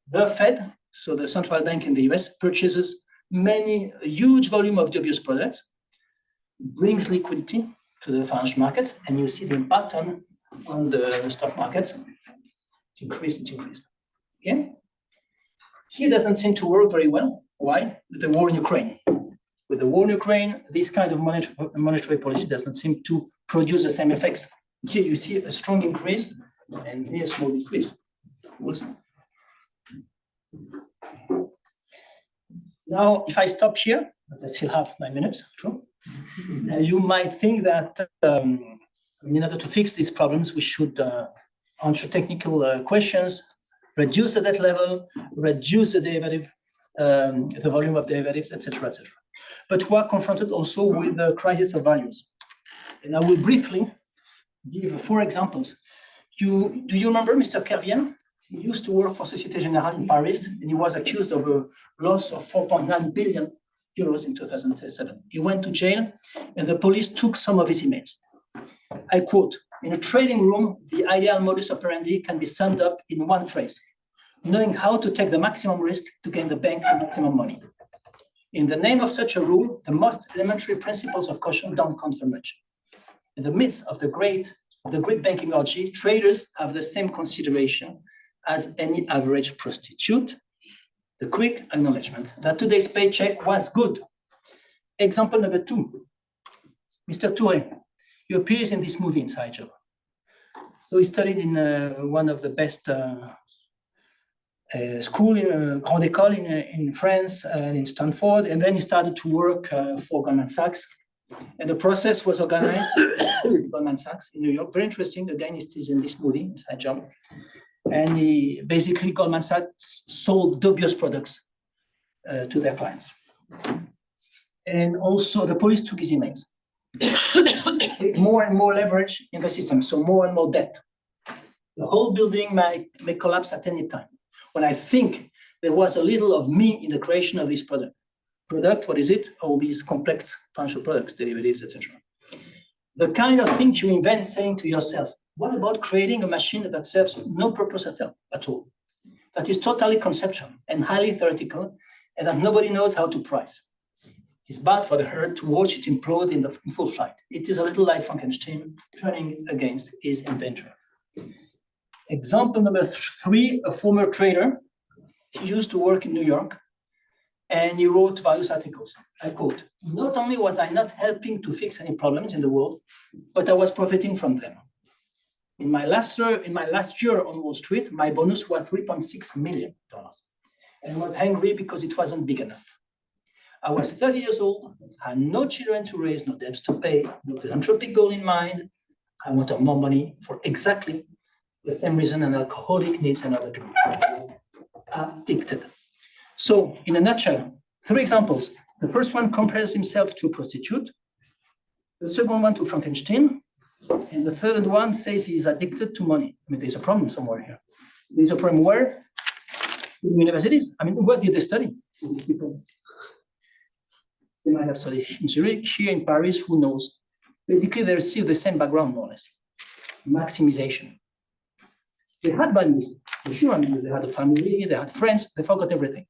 The Fed, so the central bank in the US, purchases huge volume of dubious products, brings liquidity to the financial markets, and you see the impact on the stock markets. It's increased. Okay? Here doesn't seem to work very well. Why? With the war in Ukraine. With the war in Ukraine, this kind of monetary policy doesn't seem to produce the same effects. Here you see a strong increase, and here a small decrease. Now, if I stop here, but I still have 9 minutes, true? You might think that in order to fix these problems, we should answer technical questions, reduce the debt level, reduce the derivative, the volume of derivatives, etc., etc. But we are confronted also with the crisis of values. And I will briefly give 4 examples. Do you remember Mr. Kerviel? He used to work for Société Générale in Paris, and he was accused of a loss of 4.9 billion euros in 2007. He went to jail, and the police took some of his emails. I quote, "In a trading room, the ideal modus operandi can be summed up in one phrase: knowing how to take the maximum risk to gain the bank the maximum money. In the name of such a rule, the most elementary principles of caution don't count for much. In the midst of the great banking orgy, traders have the same consideration as any average prostitute: the quick acknowledgement that today's paycheck was good." Example number 2, Mr. Touré. He appears in this movie, Inside Job. So he studied in one of the best school, Grande École in France and in Stanford, and then he started to work for Goldman Sachs. And the process was organized with Goldman Sachs in New York. Very interesting. Again, it is in this movie, Inside Job. And basically, Goldman Sachs sold dubious products to their clients. And also, the police took his emails. More and more leverage in the system, so more and more debt. The whole building may collapse at any time. When I think there was a little of me in the creation of this product. What is it? All these complex financial products, derivatives, etc. The kind of things you invent, saying to yourself, what about creating a machine that serves no purpose at all? That is totally conceptual and highly theoretical, and that nobody knows how to price. It's bad for the herd to watch it implode in full flight. It is a little like Frankenstein turning against his inventor. Example number 3, a former trader. He used to work in New York, and he wrote various articles. I quote, "Not only was I not helping to fix any problems in the world, but I was profiting from them. In my last year on Wall Street, my bonus was $3.6 million, and I was angry because it wasn't big enough. I was 30 years old, had no children to raise, no debts to pay, no philanthropic goal in mind. I want more money for exactly the same reason an alcoholic needs another drug. Addicted. So in a nutshell, 3 examples. The first one compares himself to a prostitute. The second one to Frankenstein. And the third one says he's addicted to money. I mean, there's a problem somewhere here. There's a problem where? In universities. I mean, what did they study? They might have studied in Zurich, here in Paris, who knows? Basically, they receive the same background, more or less. Maximization. They had values, for sure. I mean, they had a family, they had friends, they forgot everything.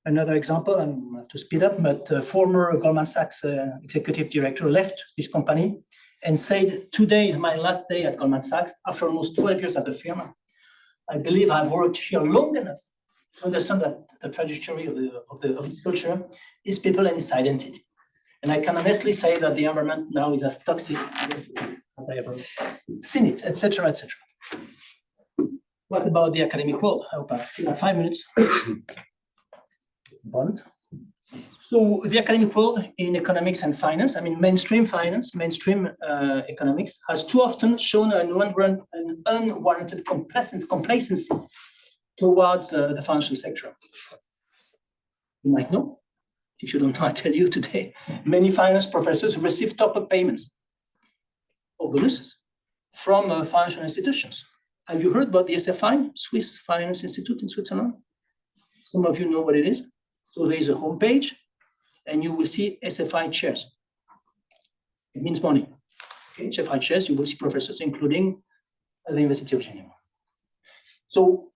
Another example, and to speed up, but former Goldman Sachs executive director left this company and said, today is my last day at Goldman Sachs after almost 12 years at the firm. I believe I've worked here long enough to understand that the trajectory of this culture is people and its identity. And I can honestly say that the environment now is as toxic as I ever seen it, etc., etc. What about the academic world? I hope I still have 5 minutes. It's important. So the academic world in economics and finance, I mean, mainstream finance, mainstream economics has too often shown an unwarranted complacency towards the financial sector. You might know. If you don't know, I tell you today, many finance professors receive top-up payments or bonuses from financial institutions. Have you heard about the SFI, Swiss Finance Institute in Switzerland? Some of you know what it is. So there is a homepage, and you will see SFI chairs. It means money. Okay, SFI chairs, you will see professors, including the University of Geneva. So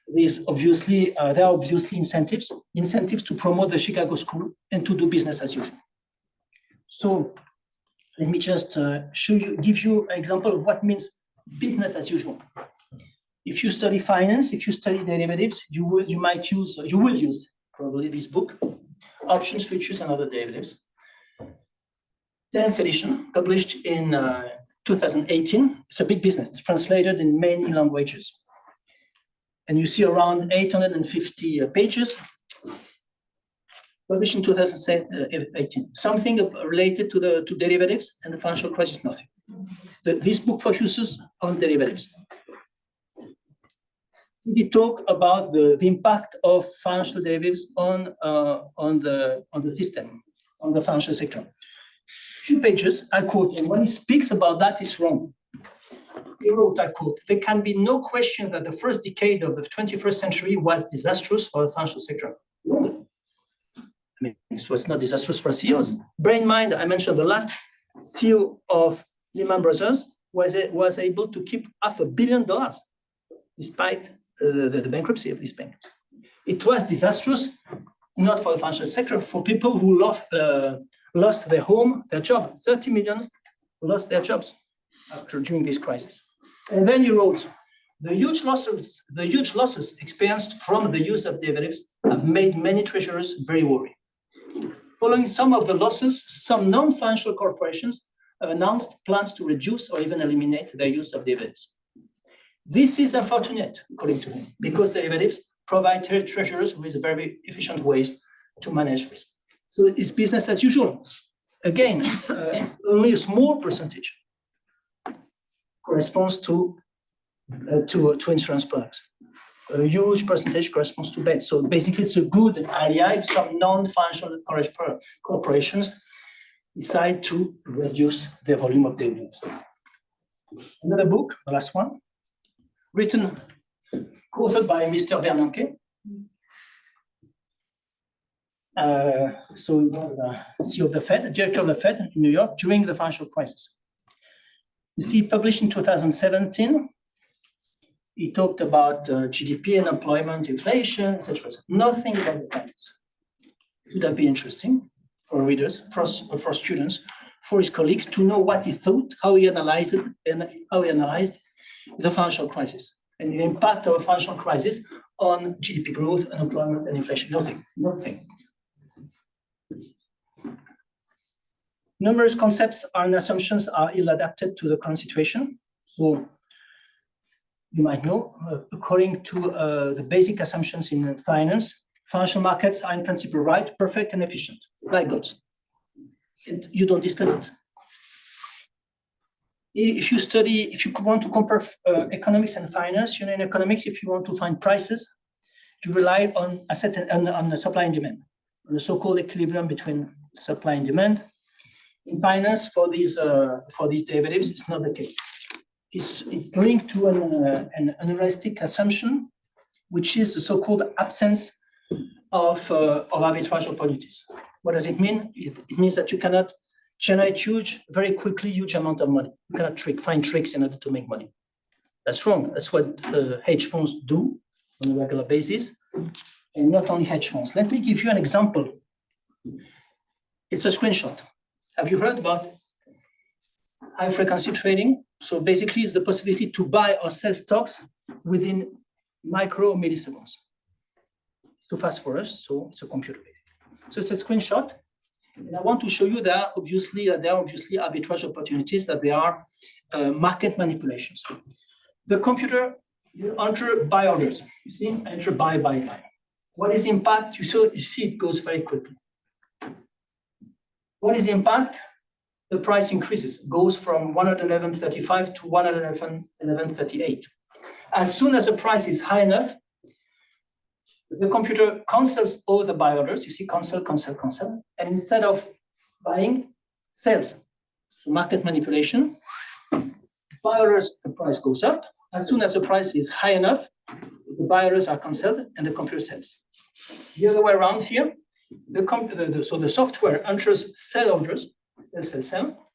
there are obviously incentives to promote the Chicago School and to do business as usual. So let me just give you an example of what means business as usual. If you study finance, if you study derivatives, you will use probably this book, Options, Futures, and Other Derivatives. 10th edition, published in 2018. It's a big business. It's translated in many languages. And you see around 850 pages, published in 2018. Something related to derivatives and the financial crisis, nothing. This book focuses on derivatives. Did talk about the impact of financial derivatives on the system, on the financial sector. Few pages, I quote, and when he speaks about that, it's wrong. He wrote, I quote, "There can be no question that the first decade of the 21st century was disastrous for the financial sector." Wrong. I mean, this was not disastrous for CEOs. Bear in mind, I mentioned the last CEO of Lehman Brothers was able to keep $500 million despite the bankruptcy of this bank. It was disastrous, not for the financial sector, for people who lost their home, their job. 30 million lost their jobs during this crisis. And then he wrote, the huge losses experienced from the use of derivatives have made many treasurers very worried. Following some of the losses, some non-financial corporations have announced plans to reduce or even eliminate their use of derivatives. This is unfortunate, according to him, because derivatives provide treasurers with very efficient ways to manage risk. So it's business as usual. Again, only a small percentage corresponds to insurance products. A huge percentage corresponds to bets. So basically, it's a good idea if some non-financial corporations decide to reduce the volume of derivatives. Another book, the last one, written, co-authored by Mr. Bernanke. So he was CEO of the Fed, director of the Fed in New York during the financial crisis. You see, published in 2017, he talked about GDP and employment, inflation, etc. Nothing about the times. It would have been interesting for readers, for students, for his colleagues to know what he thought, how he analyzed it, and how he analyzed the financial crisis and the impact of a financial crisis on GDP growth, unemployment, and inflation. Nothing. Numerous concepts and assumptions are ill-adapted to the current situation. So you might know, according to the basic assumptions in finance, financial markets are in principle right, perfect, and efficient, like gods. And you don't discuss it. if you want to compare economics and finance, in economics, if you want to find prices, you rely on on the supply and demand, on the so-called equilibrium between supply and demand. In finance, for these derivatives, it's not the case. It's linked to an unrealistic assumption, which is the so-called absence of arbitrage opportunities. What does it mean? It means that you cannot generate very quickly huge amount of money. You cannot find tricks in order to make money. That's wrong. That's what hedge funds do on a regular basis, and not only hedge funds. Let me give you an example. It's a screenshot. Have you heard about high frequency trading? So basically, it's the possibility to buy or sell stocks within micro milliseconds. It's too fast for us, so it's a computer. So it's a screenshot. And I want to show you that obviously arbitrage opportunities, that there are market manipulations. The computer, you enter buy orders. You see, enter buy. What is the impact? You see it goes very quickly. What is the impact? The price increases, goes from 111.35 to 111.38. As soon as the price is high enough, the computer cancels all the buy orders. You see, cancel, and instead of buying, sells. So market manipulation. Buy orders, the price goes up. As soon as the price is high enough, the buy orders are canceled and the computer sells. The other way around here, so the software enters sell orders, sell.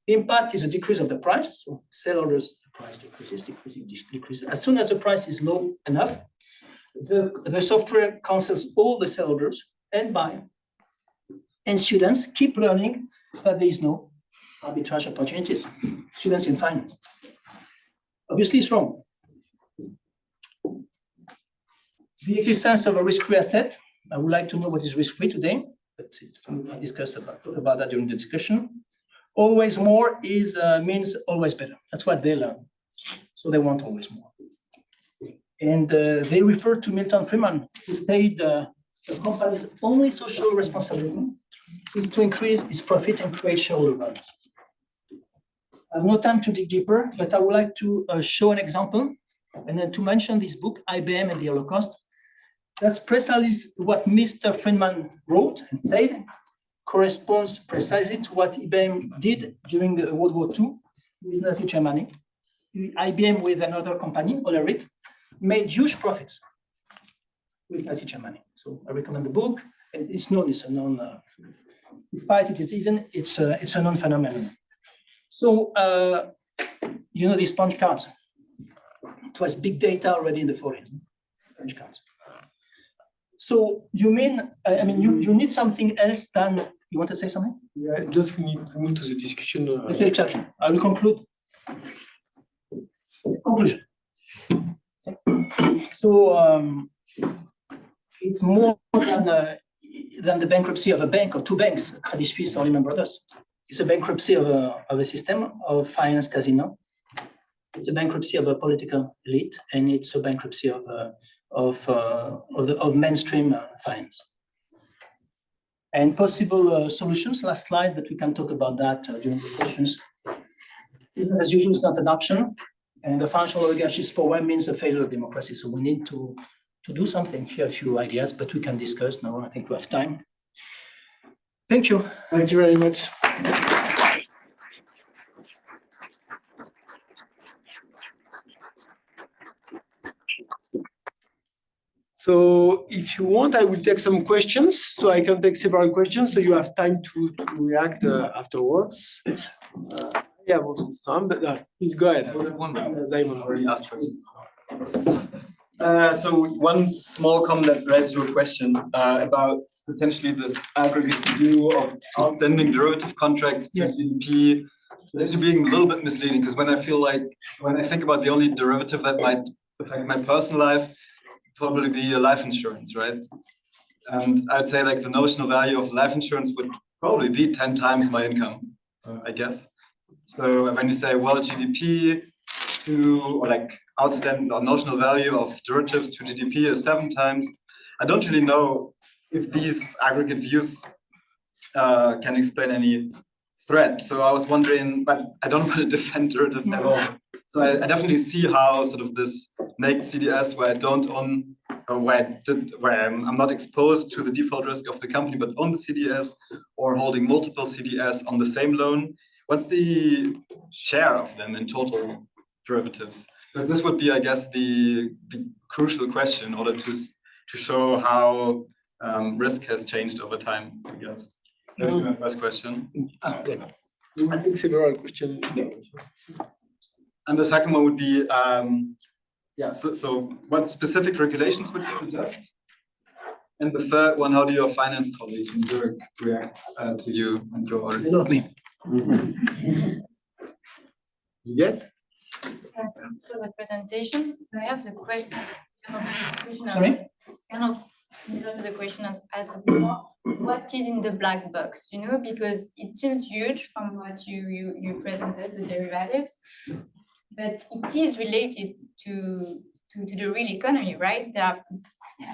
The impact is a decrease of the price. So sell orders, the price decreases. As soon as the price is low enough, the software cancels all the sell orders and buy. And students keep learning that there is no arbitrage opportunities. Students in finance. Obviously, it's wrong. The existence of a risk-free asset. I would like to know what is risk-free today, but we'll discuss about that during the discussion. Always more means always better. That's what they learn. So they want always more. And they refer to Milton Friedman, who said the company's only social responsibility is to increase its profit and create shareholder value. I have no time to dig deeper, but I would like to show an example and then to mention this book, IBM and the Holocaust. That's precisely what Mr. Friedman wrote and said, corresponds precisely to what IBM did during the World War II with Nazi Germany. IBM with another company, Olerit, made huge profits with Nazi Germany. So I recommend the book, and it's known, it's a known, despite it is hidden, it's a known phenomenon. So, you know these punch cards. It was big data already in the 40s, punch cards. So you mean, you need something else than, you want to say something? Yeah, just we need to move to the discussion. Okay, exactly. I will conclude. Conclusion. So it's more than the bankruptcy of a bank or two banks, Credit Suisse or Lehman Brothers. It's a bankruptcy of a system of finance casino. It's a bankruptcy of a political elite, and it's a bankruptcy of mainstream finance. And possible solutions. Last slide, but we can talk about that during the questions. Business as usual is not an option, and the financial oligarchies for one means a failure of democracy. So we need to do something. Here are a few ideas, but we can discuss now. I think we have time. Thank you. Thank you very much. So if you want, I will take some questions. So I can take several questions, so you have time to react afterwards. Yeah, also some, but please go ahead. Simon already asked questions. So one small comment that led to a question about potentially this aggregate view of outstanding derivative contracts to GDP, actually being a little bit misleading, because when I think about the only derivative that might affect my personal life, probably be a life insurance, right? And I'd say like the notional value of life insurance would probably be 10 times my income, I guess. So when you say, well, GDP or like outstanding or notional value of derivatives to GDP is 7 times, I don't really know if these aggregate views can explain any threat. So I was wondering, but I don't want to defend derivatives at all. So I definitely see how sort of this naked CDS where I don't own, or where I'm not exposed to the default risk of the company, but own the CDS or holding multiple CDS on the same loan. What's the share of them in total derivatives? Because this would be, I guess, the crucial question in order to show how risk has changed over time, I guess. That would be my first question. Good. I think several questions. And the second one would be, so what specific regulations would you suggest? And the third one, how do your finance colleagues in Zurich react to you and your audit? They love me. Yet? For the presentation, I have the question. Sorry? It's kind of similar to the question I asked before. What is in the black box? You know, because it seems huge from what you presented, the derivatives, but it is related to the real economy, right?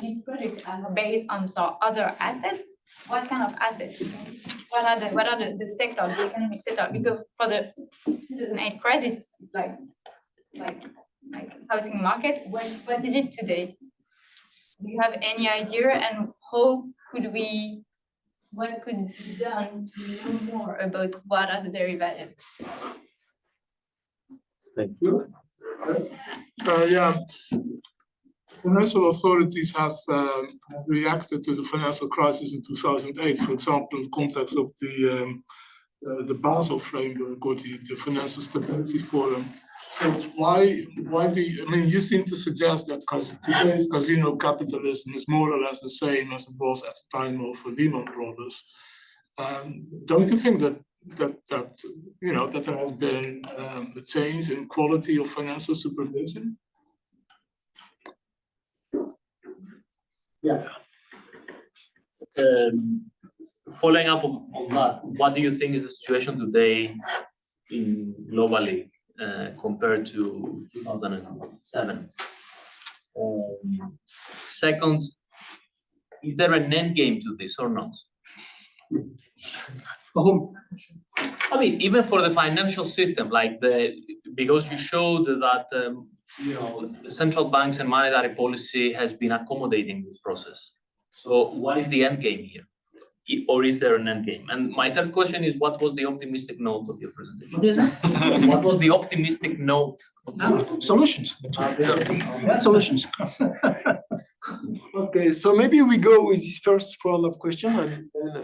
These projects are based on some other assets. What kind of assets? What are the sector, the economic sector? Because for the 2008 crisis, like housing market, what is it today? Do you have any idea? And what could be done to know more about what are the derivatives? Thank you. Yeah, financial authorities have reacted to the financial crisis in 2008, for example, in the context of the Basel framework or the Financial Stability Forum. So why you seem to suggest that today's casino capitalism is more or less the same as it was at the time of Lehman Brothers. Don't you think that there has been a change in quality of financial supervision? Yeah. Following up on that, what do you think is the situation today globally compared to 2007? Second, is there an end game to this or not? For whom? I mean, even for the financial system, because you showed that the central banks and monetary policy has been accommodating this process. So what is the end game here? Or is there an end game? And my third question is, what was the optimistic note of your presentation? What is that? What was the optimistic note? Solutions. Solutions. Okay, so maybe we go with this first round of questions and then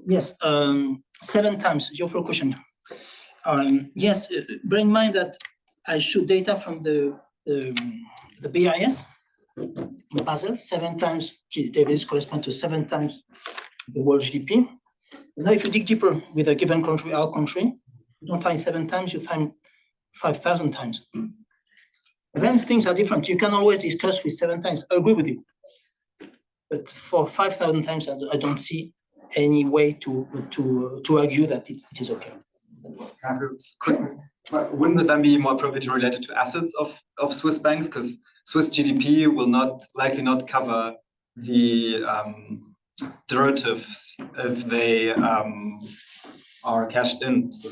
Yes, 7 times, your first question. Yes, bear in mind that I showed data from the BIS, the Basel, 7 times derivatives correspond to 7 times the world GDP. Now, if you dig deeper with a given country, our country, you don't find 7 times, you find 5,000 times. Then things are different. You can always discuss with 7 times. I agree with you. But for 5,000 times, I don't see any way to argue that it is okay. Assets. Wouldn't it then be more appropriate to relate it to assets of Swiss banks? Because Swiss GDP will likely not cover the derivatives if they are cashed in. So,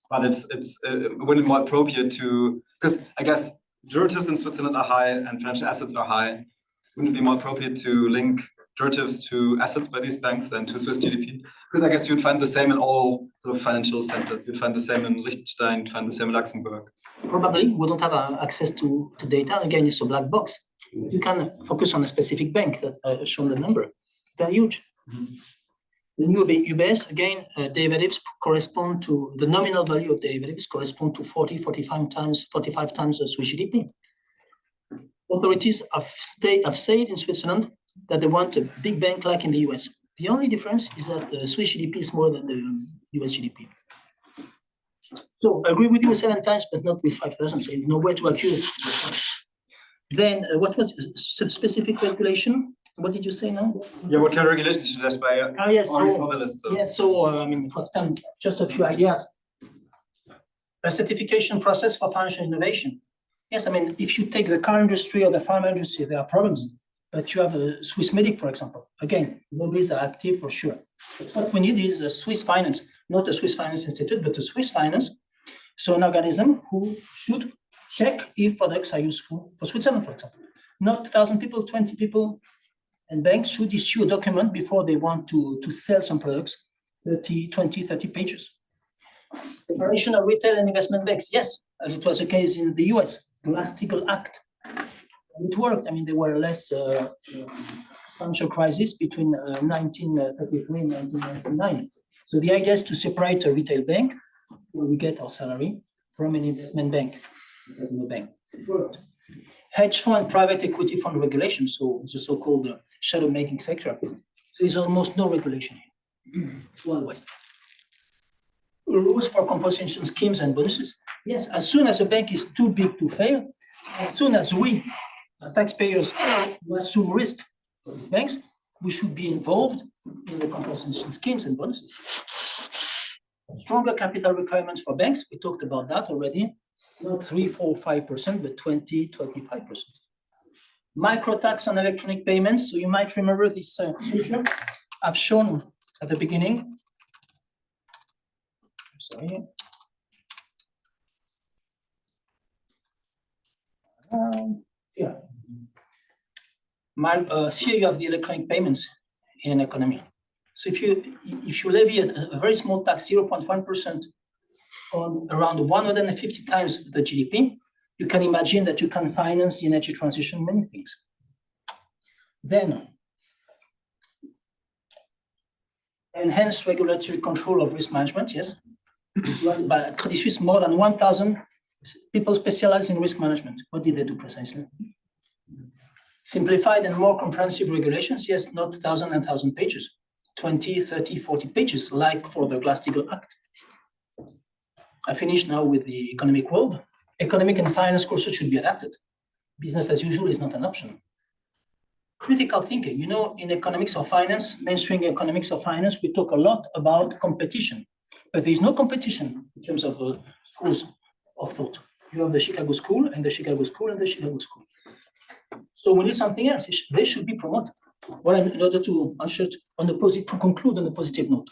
but it's wouldn't it more appropriate to, because I guess derivatives in Switzerland are high and financial assets are high. Wouldn't it be more appropriate to link derivatives to assets by these banks than to Swiss GDP? Because I guess you'd find the same in all sort of financial centers. You'd find the same in Liechtenstein, you'd find the same in Luxembourg. Probably we don't have access to data. Again, it's a black box. You can focus on a specific bank that I've shown the number. They're huge. The new UBS, again, derivatives correspond to the nominal value of derivatives correspond to 45 times the Swiss GDP. Authorities have said in Switzerland that they want a big bank like in the US. The only difference is that the Swiss GDP is more than the US GDP. So I agree with you 7 times, but not with 5,000. So no way to accuse. Then what was specific regulation? What did you say now? Yeah, what kind of regulations should I buy? Yes, For the list. So. Yes, so I mean, for time, just a few ideas. A certification process for financial innovation. Yes, I mean, if you take the car industry or the pharma industry, there are problems. But you have a Swiss Medic, for example. Again, lobbies are active for sure. But what we need is a Swiss finance. not a Swiss Finance Institute, but a Swiss Finance. So an organism who should check if products are useful for Switzerland, for example. Not 1,000 people, 20 people, and banks should issue a document before they want to sell some products, 30 pages. Separation of retail and investment banks, yes, as it was the case in the US, Glass-Steagall Act. It worked. I mean, there were less financial crisis between 1933 and 1999. So the idea is to separate a retail bank, where we get our salary, from an investment bank, no bank. It worked. Hedge fund and private equity fund regulation, so the so-called shadow making sector. There's almost no regulation here. Worldwide. Rules for compensation schemes and bonuses. Yes, as soon as a bank is too big to fail, as soon as we, as taxpayers, who assume risk for these banks, we should be involved in the compensation schemes and bonuses. Stronger capital requirements for banks, we talked about that already, not 3, 4, 5%, but 20, 25%. Micro tax on electronic payments, so you might remember this figure I've shown at the beginning. Sorry. Yeah. Here you have the electronic payments in an economy. So if you levy a very small tax, 0.1% on around 150 times the GDP, you can imagine that you can finance the energy transition, many things. Then, enhanced regulatory control of risk management, yes. But at Credit Suisse, more than 1,000 people specialize in risk management. What did they do precisely? Simplified and more comprehensive regulations, yes, not 1,000 pages, 20, 30, 40 pages, like for the Glass-Steagall Act. I finish now with the economic world. Economic and finance courses should be adapted. Business as usual is not an option. Critical thinking, in economics or finance, mainstream economics or finance, we talk a lot about competition, but there is no competition in terms of schools of thought. You have the Chicago School and the Chicago School and the Chicago School. So we need something else. They should be promoted. Well, in order to answer to conclude on a positive note.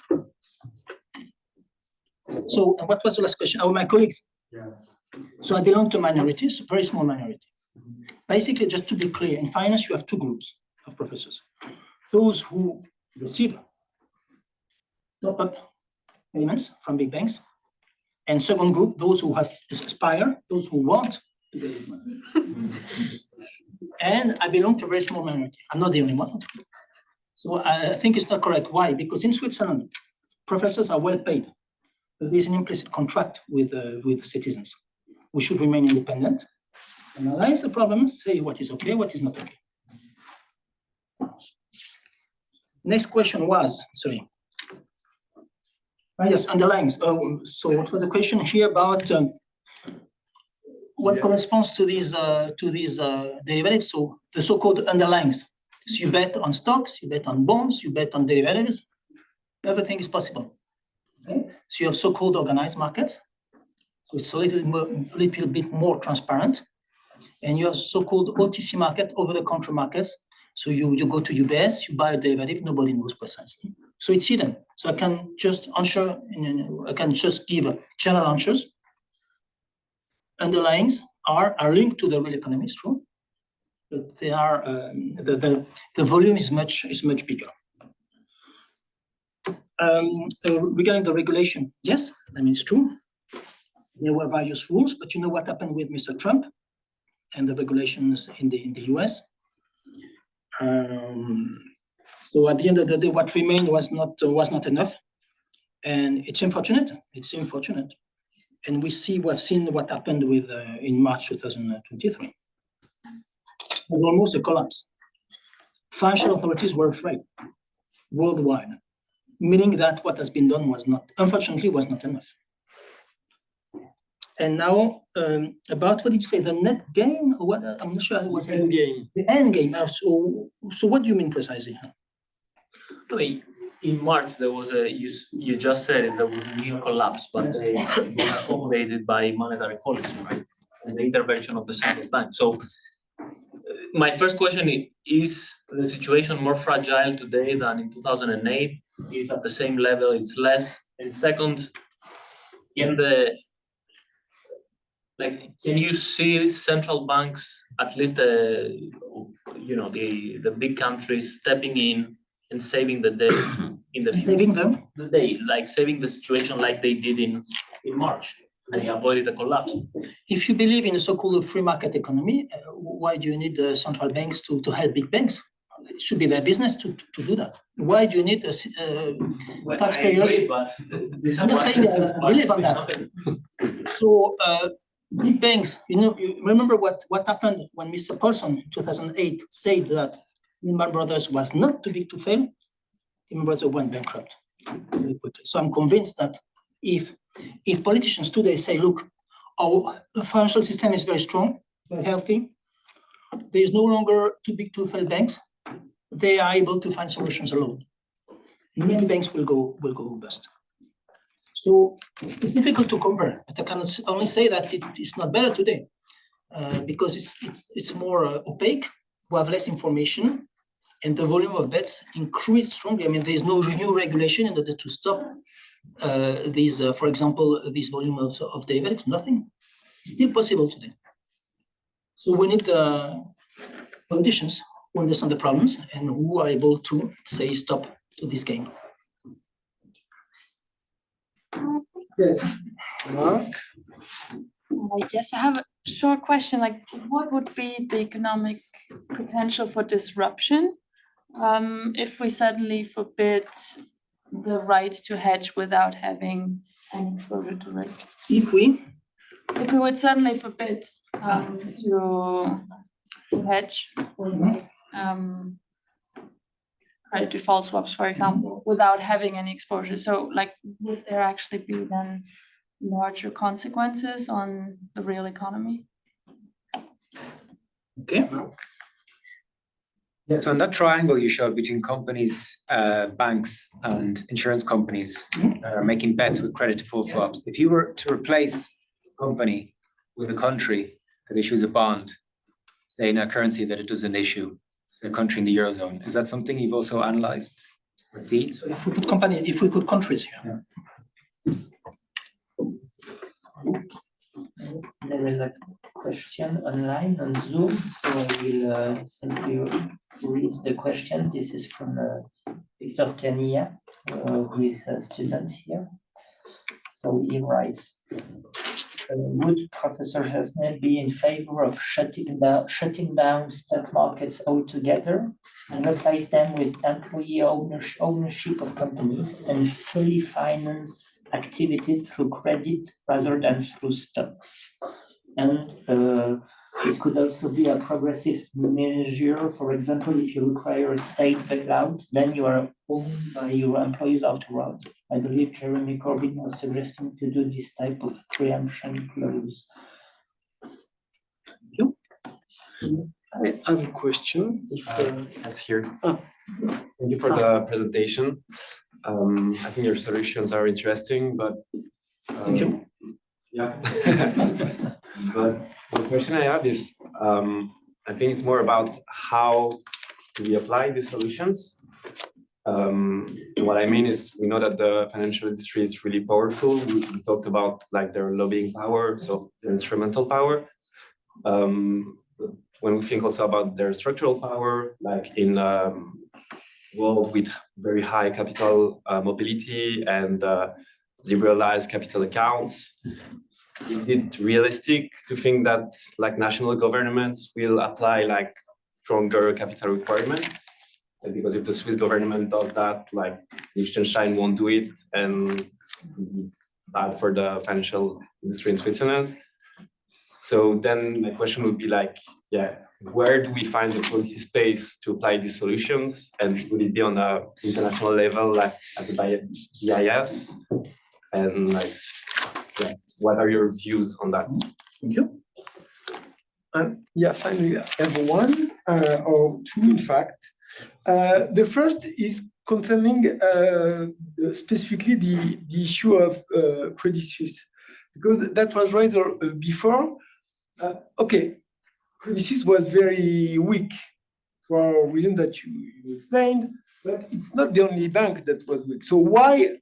So what was the last question? Oh, my colleagues. Yes. So I belong to minorities, very small minority. Basically, just to be clear, in finance, you have two groups of professors. Those who receive top-up payments from big banks, and second group, those who aspire, those who want to get money. And I belong to a very small minority. I'm not the only one. So I think it's not correct. Why? Because in Switzerland, professors are well paid. There's an implicit contract with citizens. We should remain independent, analyze the problem, say what is okay, what is not okay. Next question was, sorry. Yes, underlyings. So what was the question here about what corresponds to these derivatives? So the so-called underlyings. So you bet on stocks, you bet on bonds, you bet on derivatives. Everything is possible. Okay? So you have so-called organized markets. So it's a little bit more transparent. And you have so-called OTC market, over-the-counter markets. So you go to UBS, you buy a derivative, nobody knows precisely. So it's hidden. So I can just answer, I can just give general answers. Underlyings are linked to the real economy, it's true. But they are the volume is much bigger. Regarding the regulation, yes, I mean it's true. There were various rules, but you know what happened with Mr. Trump and the regulations in the US. So at the end of the day, what remained was not enough, and it's unfortunate. It's unfortunate, and we've seen what happened with in March 2023. It was almost a collapse. Financial authorities were afraid worldwide, meaning that what has been done unfortunately was not enough. And now, about what did you say? The net gain? Or what? I'm not sure. It was End game. the end game. So what do you mean precisely? I mean, in March, there was you just said it, there was a near collapse, but it was accommodated by monetary policy, right? And the intervention of the central bank. So my first question is the situation more fragile today than in 2008? is at the same level, it's less. And second, can you see central banks, at least the big countries, stepping in and saving the day in the future? Saving them? The day, like saving the situation like they did in March. They avoided a collapse. If you believe in a so-called free market economy, why do you need the central banks to help big banks? It should be their business to do that. Why do you need taxpayers? I'm not saying that I believe on that. So big banks, you remember what happened when Mr. Paulson in 2008 said that Lehman Brothers was not too big to fail? Lehman Brothers went bankrupt. So I'm convinced that if politicians today say, look, our financial system is very strong, very healthy, there is no longer too big to fail banks, they are able to find solutions alone. Many banks will go bust. So it's difficult to compare, but I can only say that it's not better today because it's more opaque, we have less information, and the volume of bets increased strongly. I mean, there is no new regulation in order to stop these, for example, this volume of derivatives, nothing. It's still possible today. So we need politicians who understand the problems and who are able to say stop to this game. Yes, Marc? Yes, I have a short question. Like, what would be the economic potential for disruption if we suddenly forbid the right to hedge without having any exposure to it? If we would suddenly forbid to hedge credit default swaps, for example, without having any exposure. So, like, would there actually be then larger consequences on the real economy? Okay. Yeah, so in that triangle you showed between companies, banks, and insurance companies that are making bets with credit default swaps, if you were to replace a company with a country that issues a bond, say in a currency that it doesn't issue, say a country in the Eurozone, is that something you've also analyzed or see? So if we put countries here. Yeah. There is a question online on Zoom, so I will simply read the question. This is from Victor Canilla, who is a student here. So he writes, would Professor Chesney be in favor of shutting down stock markets altogether and replace them with employee ownership of companies and fully finance activity through credit rather than through stocks? And this could also be a progressive measure. For example, if you require a state bailout, then you are owned by your employees afterwards. I believe Jeremy Corbyn was suggesting to do this type of preemption clause. I have a question. That's here. Thank you for the presentation. I think your solutions are interesting, but Thank you. Yeah. But the question I have is, I think it's more about how do we apply these solutions. What I mean is, we know that the financial industry is really powerful. We talked about like their lobbying power, so their instrumental power. When we think also about their structural power, like in a world with very high capital mobility and liberalized capital accounts, is it realistic to think that like national governments will apply like stronger capital requirements? Because if the Swiss government does that, like Liechtenstein won't do it, and bad for the financial industry in Switzerland. So then my question would be like, yeah, where do we find the policy space to apply these solutions? And would it be on an international level, like at the BIS? And like, yeah, what are your views on that? Thank you. Yeah, finally, I have one or two, in fact. The first is concerning specifically the issue of Credit Suisse, because that was raised before. Okay, Credit Suisse was very weak for a reason that you explained, but it's not the only bank that was weak. So why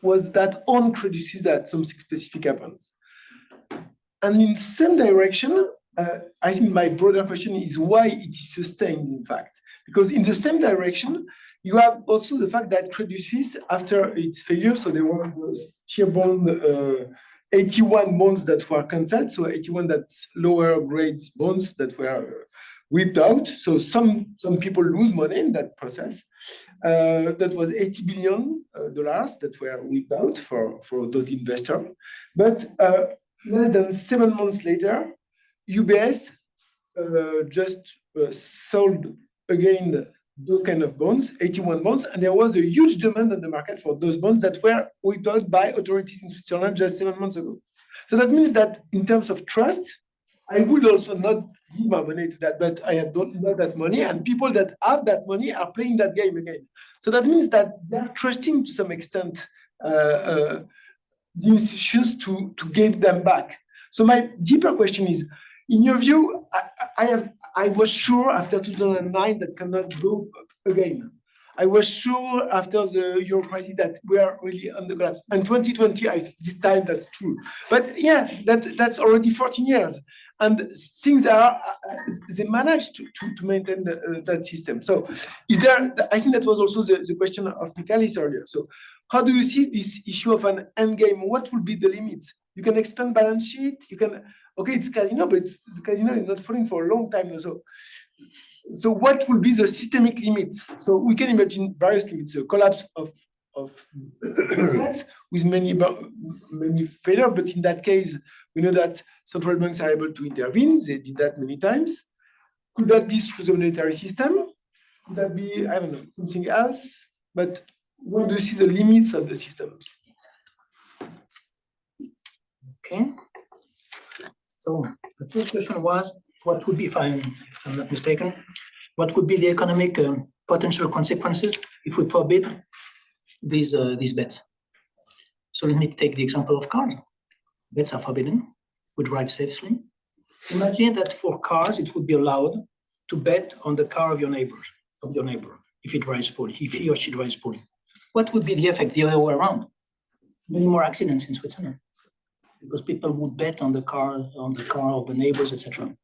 was that on Credit Suisse that something specific happens? And in the same direction, I think my broader question is why it is sustained, in fact. Because in the same direction, you have also the fact that Credit Suisse, after its failure, so there were those tier bond 81 bonds that were cancelled, so 81 that's lower grades bonds that were whipped out. So some people lose money in that process. That was $80 billion that were whipped out for those investors. But less than 7 months later, UBS just sold again those kind of bonds, 81 bonds, and there was a huge demand on the market for those bonds that were whipped out by authorities in Switzerland just 7 months ago. So that means that in terms of trust, I would also not give my money to that, but I don't know that money, and people that have that money are playing that game again. So that means that they're trusting to some extent the institutions to give them back. So my deeper question is, in your view, I was sure after 2009 that cannot go again. I was sure after the Euro crisis that we are really on the collapse. And 2020, this time that's true. But yeah, that's already 14 years. And things are, they managed to maintain that system. So is there, I think that was also the question of Michaelis earlier. So how do you see this issue of an end game? What will be the limits? You can expand balance sheet, you can, okay, it's casino, but the casino is not falling for a long time. So what will be the systemic limits? So we can imagine various limits, a collapse of debts with many failure, but in that case, we know that central banks are able to intervene. They did that many times. Could that be through the monetary system? Could that be, I don't know, something else? But where do you see the limits of the systems? Okay. So the first question was, what would be, if I'm not mistaken, what would be the economic potential consequences if we forbid these bets? So let me take the example of cars. Bets are forbidden. We drive safely. Imagine that for cars, it would be allowed to bet on the car of your neighbor, if he drives poorly, if he or she drives poorly. What would be the effect the other way around? Many more accidents in Switzerland, because people would bet on the car of the neighbors, etc.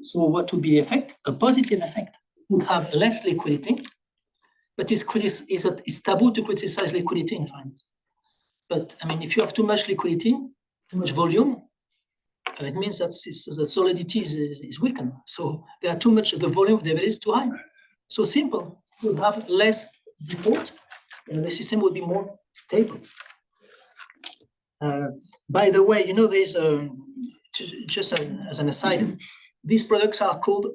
So what would be the effect? A positive effect. Would have less liquidity, but it's taboo to criticize liquidity in finance. But I mean, if you have too much liquidity, too much volume, it means that the solidity is weakened. So there are too much, the volume of debit is too high. So simple, you would have less default, and the system would be more stable. By the way, you know, there's just as an aside, these products are called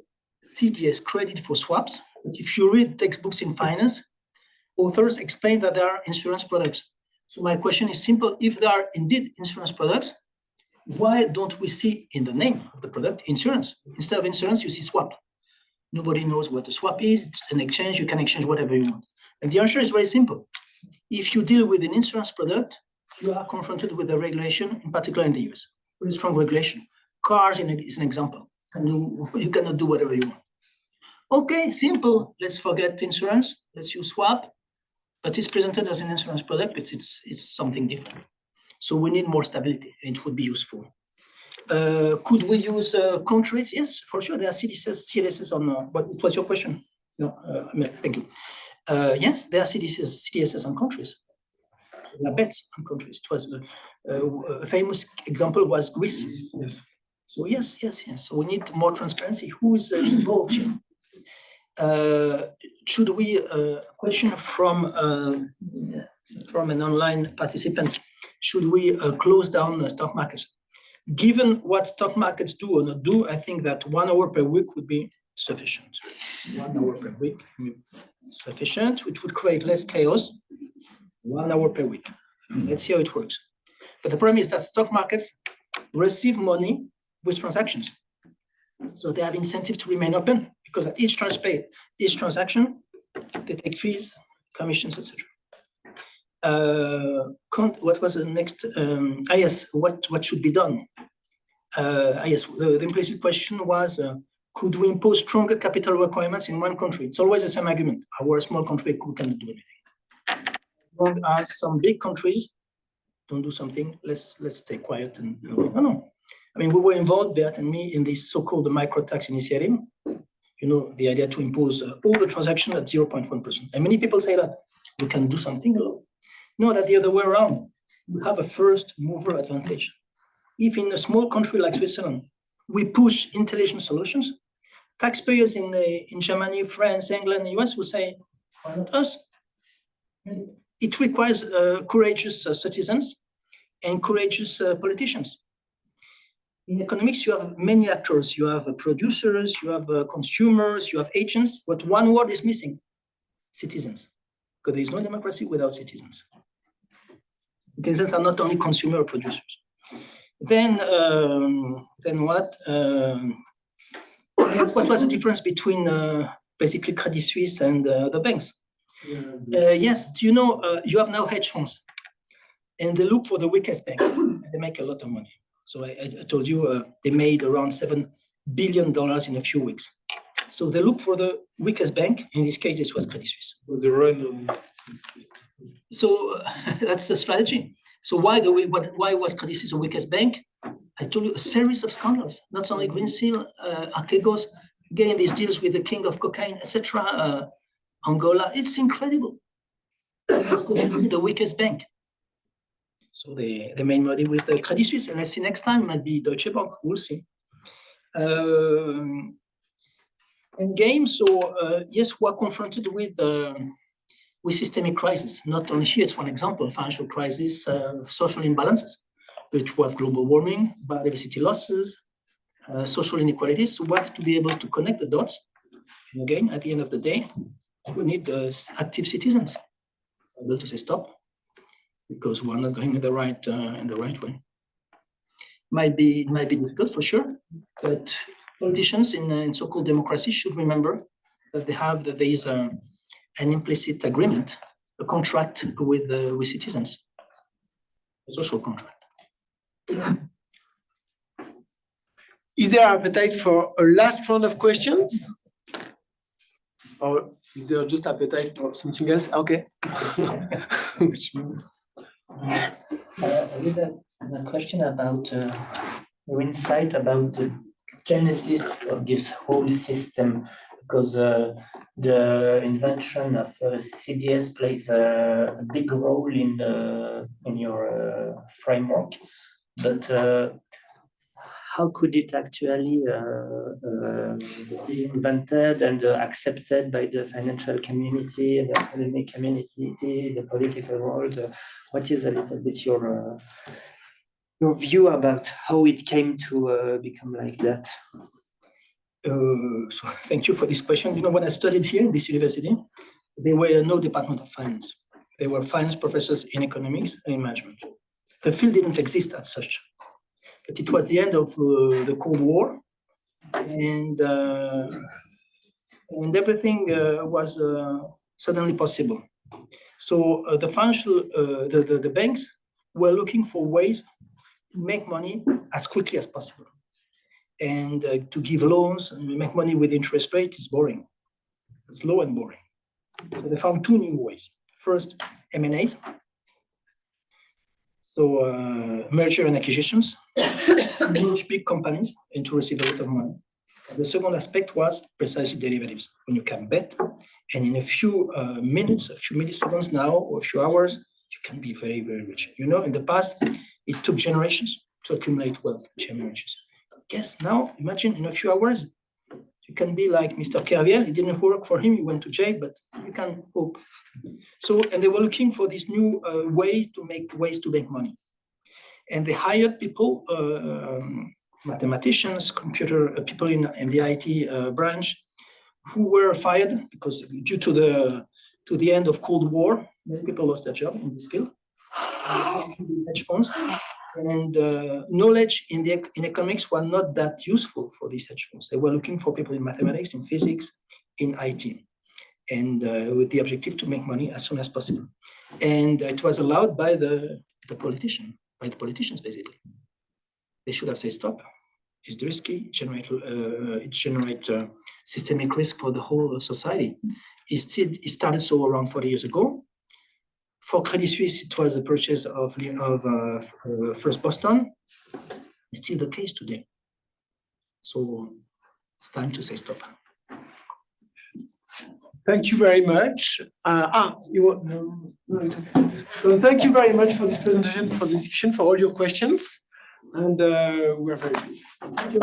CDS, credit for swaps. But if you read textbooks in finance, authors explain that they are insurance products. So my question is simple: if they are indeed insurance products, why don't we see in the name of the product insurance? Instead of insurance, you see swap. Nobody knows what a swap is. It's an exchange. You can exchange whatever you want. And the answer is very simple. If you deal with an insurance product, you are confronted with a regulation, in particular in the US, very strong regulation. Cars is an example. You cannot do whatever you want. Okay, simple. Let's forget insurance. Let's use swap. But it's presented as an insurance product, but it's something different. So we need more stability. It would be useful. Could we use countries? Yes, for sure. There are CDSs on. What was your question? No, thank you. Yes, there are CDSs on countries. There are bets on countries. It was a famous example was Greece. Yes. So yes. So we need more transparency. Who is involved here? Should we question from an online participant? Should we close down the stock markets? Given what stock markets do or not do, I think that 1 hour per week would be sufficient. 1 hour per week sufficient, which would create less chaos. 1 hour per week. Let's see how it works. But the problem is that stock markets receive money with transactions. So they have incentive to remain open because at each transaction, they take fees, commissions, etc. What was the next? Yes, what should be done? Yes, the implicit question was could we impose stronger capital requirements in one country? It's always the same argument. We're a small country, we can't do anything. As some big countries don't do something, let's stay quiet and no. I mean, we were involved, Beat and me, in this so-called micro tax initiative. You know, the idea to impose all the transactions at 0.1%. And many people say that we can do something alone. No, that the other way around. We have a first mover advantage. If in a small country like Switzerland, we push intelligent solutions, taxpayers in Germany, France, England, and US will say, why not us? It requires courageous citizens and courageous politicians. In economics, you have many actors. You have producers, you have consumers, you have agents, but one word is missing: citizens. Because there is no democracy without citizens. Citizens are not only consumer or producers. Then what? What was the difference between basically Credit Suisse and the banks? Yes, you know, you have now hedge funds, and they look for the weakest bank. And they make a lot of money. So I told you they made around $7 billion in a few weeks. So they look for the weakest bank. In this case, this was Credit Suisse. So that's the strategy. So why was Credit Suisse the weakest bank? I told you a series of scandals, not only Green Seal, Archegos, getting these deals with the king of cocaine, etc. Angola, it's incredible. The weakest bank. So they made money with the Credit Suisse, and let's see next time, might be Deutsche Bank, we'll see. And game, so yes, we're confronted with systemic crisis. Not only here, it's one example, financial crisis, social imbalances, which we have global warming, biodiversity losses, social inequalities. So we have to be able to connect the dots. And again, at the end of the day, we need active citizens able to say stop, because we're not going in the right way. Might be difficult for sure, but politicians in so-called democracy should remember that there is an implicit agreement, a contract with citizens, a social contract. Is there appetite for a last round of questions? Or is there just appetite for something else? Okay. Which means... With a question about your insight about the genesis of this whole system, because the invention of CDS plays a big role in your framework, but how could it actually be invented and accepted by the financial community, the academic community, the political world? What is a little bit your view about how it came to become like that? So thank you for this question. You know, when I studied here in this university, there were no department of finance. There were finance professors in economics and in management. The field didn't exist as such. But it was the end of the Cold War, and everything was suddenly possible. So the banks were looking for ways to make money as quickly as possible, and to give loans and make money with interest rate is boring. It's low and boring. So they found two new ways. First, M&As. So merger and acquisitions, huge big companies, and to receive a lot of money. The second aspect was precisely derivatives, when you can bet, and in a few minutes, a few milliseconds now, or a few hours, you can be very, very rich. You know, in the past, it took generations to accumulate wealth, generations. Yes, now, imagine in a few hours, you can be like Mr. Kerviel. It didn't work for him, he went to jail, but you can hope. So, and they were looking for this new ways to make money. And they hired people, mathematicians, computer people in the IT branch, who were fired because due to the end of Cold War, many people lost their job in this field. Hedge funds, and knowledge in economics were not that useful for these hedge funds. They were looking for people in mathematics, in physics, in IT, and with the objective to make money as soon as possible. And it was allowed by the politicians, basically. They should have said stop. is risky, it generates systemic risk for the whole society. It started so around 40 years ago. For Credit Suisse, it was the purchase of First Boston. It's still the case today. So it's time to say stop. Thank you very much. You want, no, it's okay. So thank you very much for this presentation, for the discussion, for all your questions. And we're very pleased. Thank you.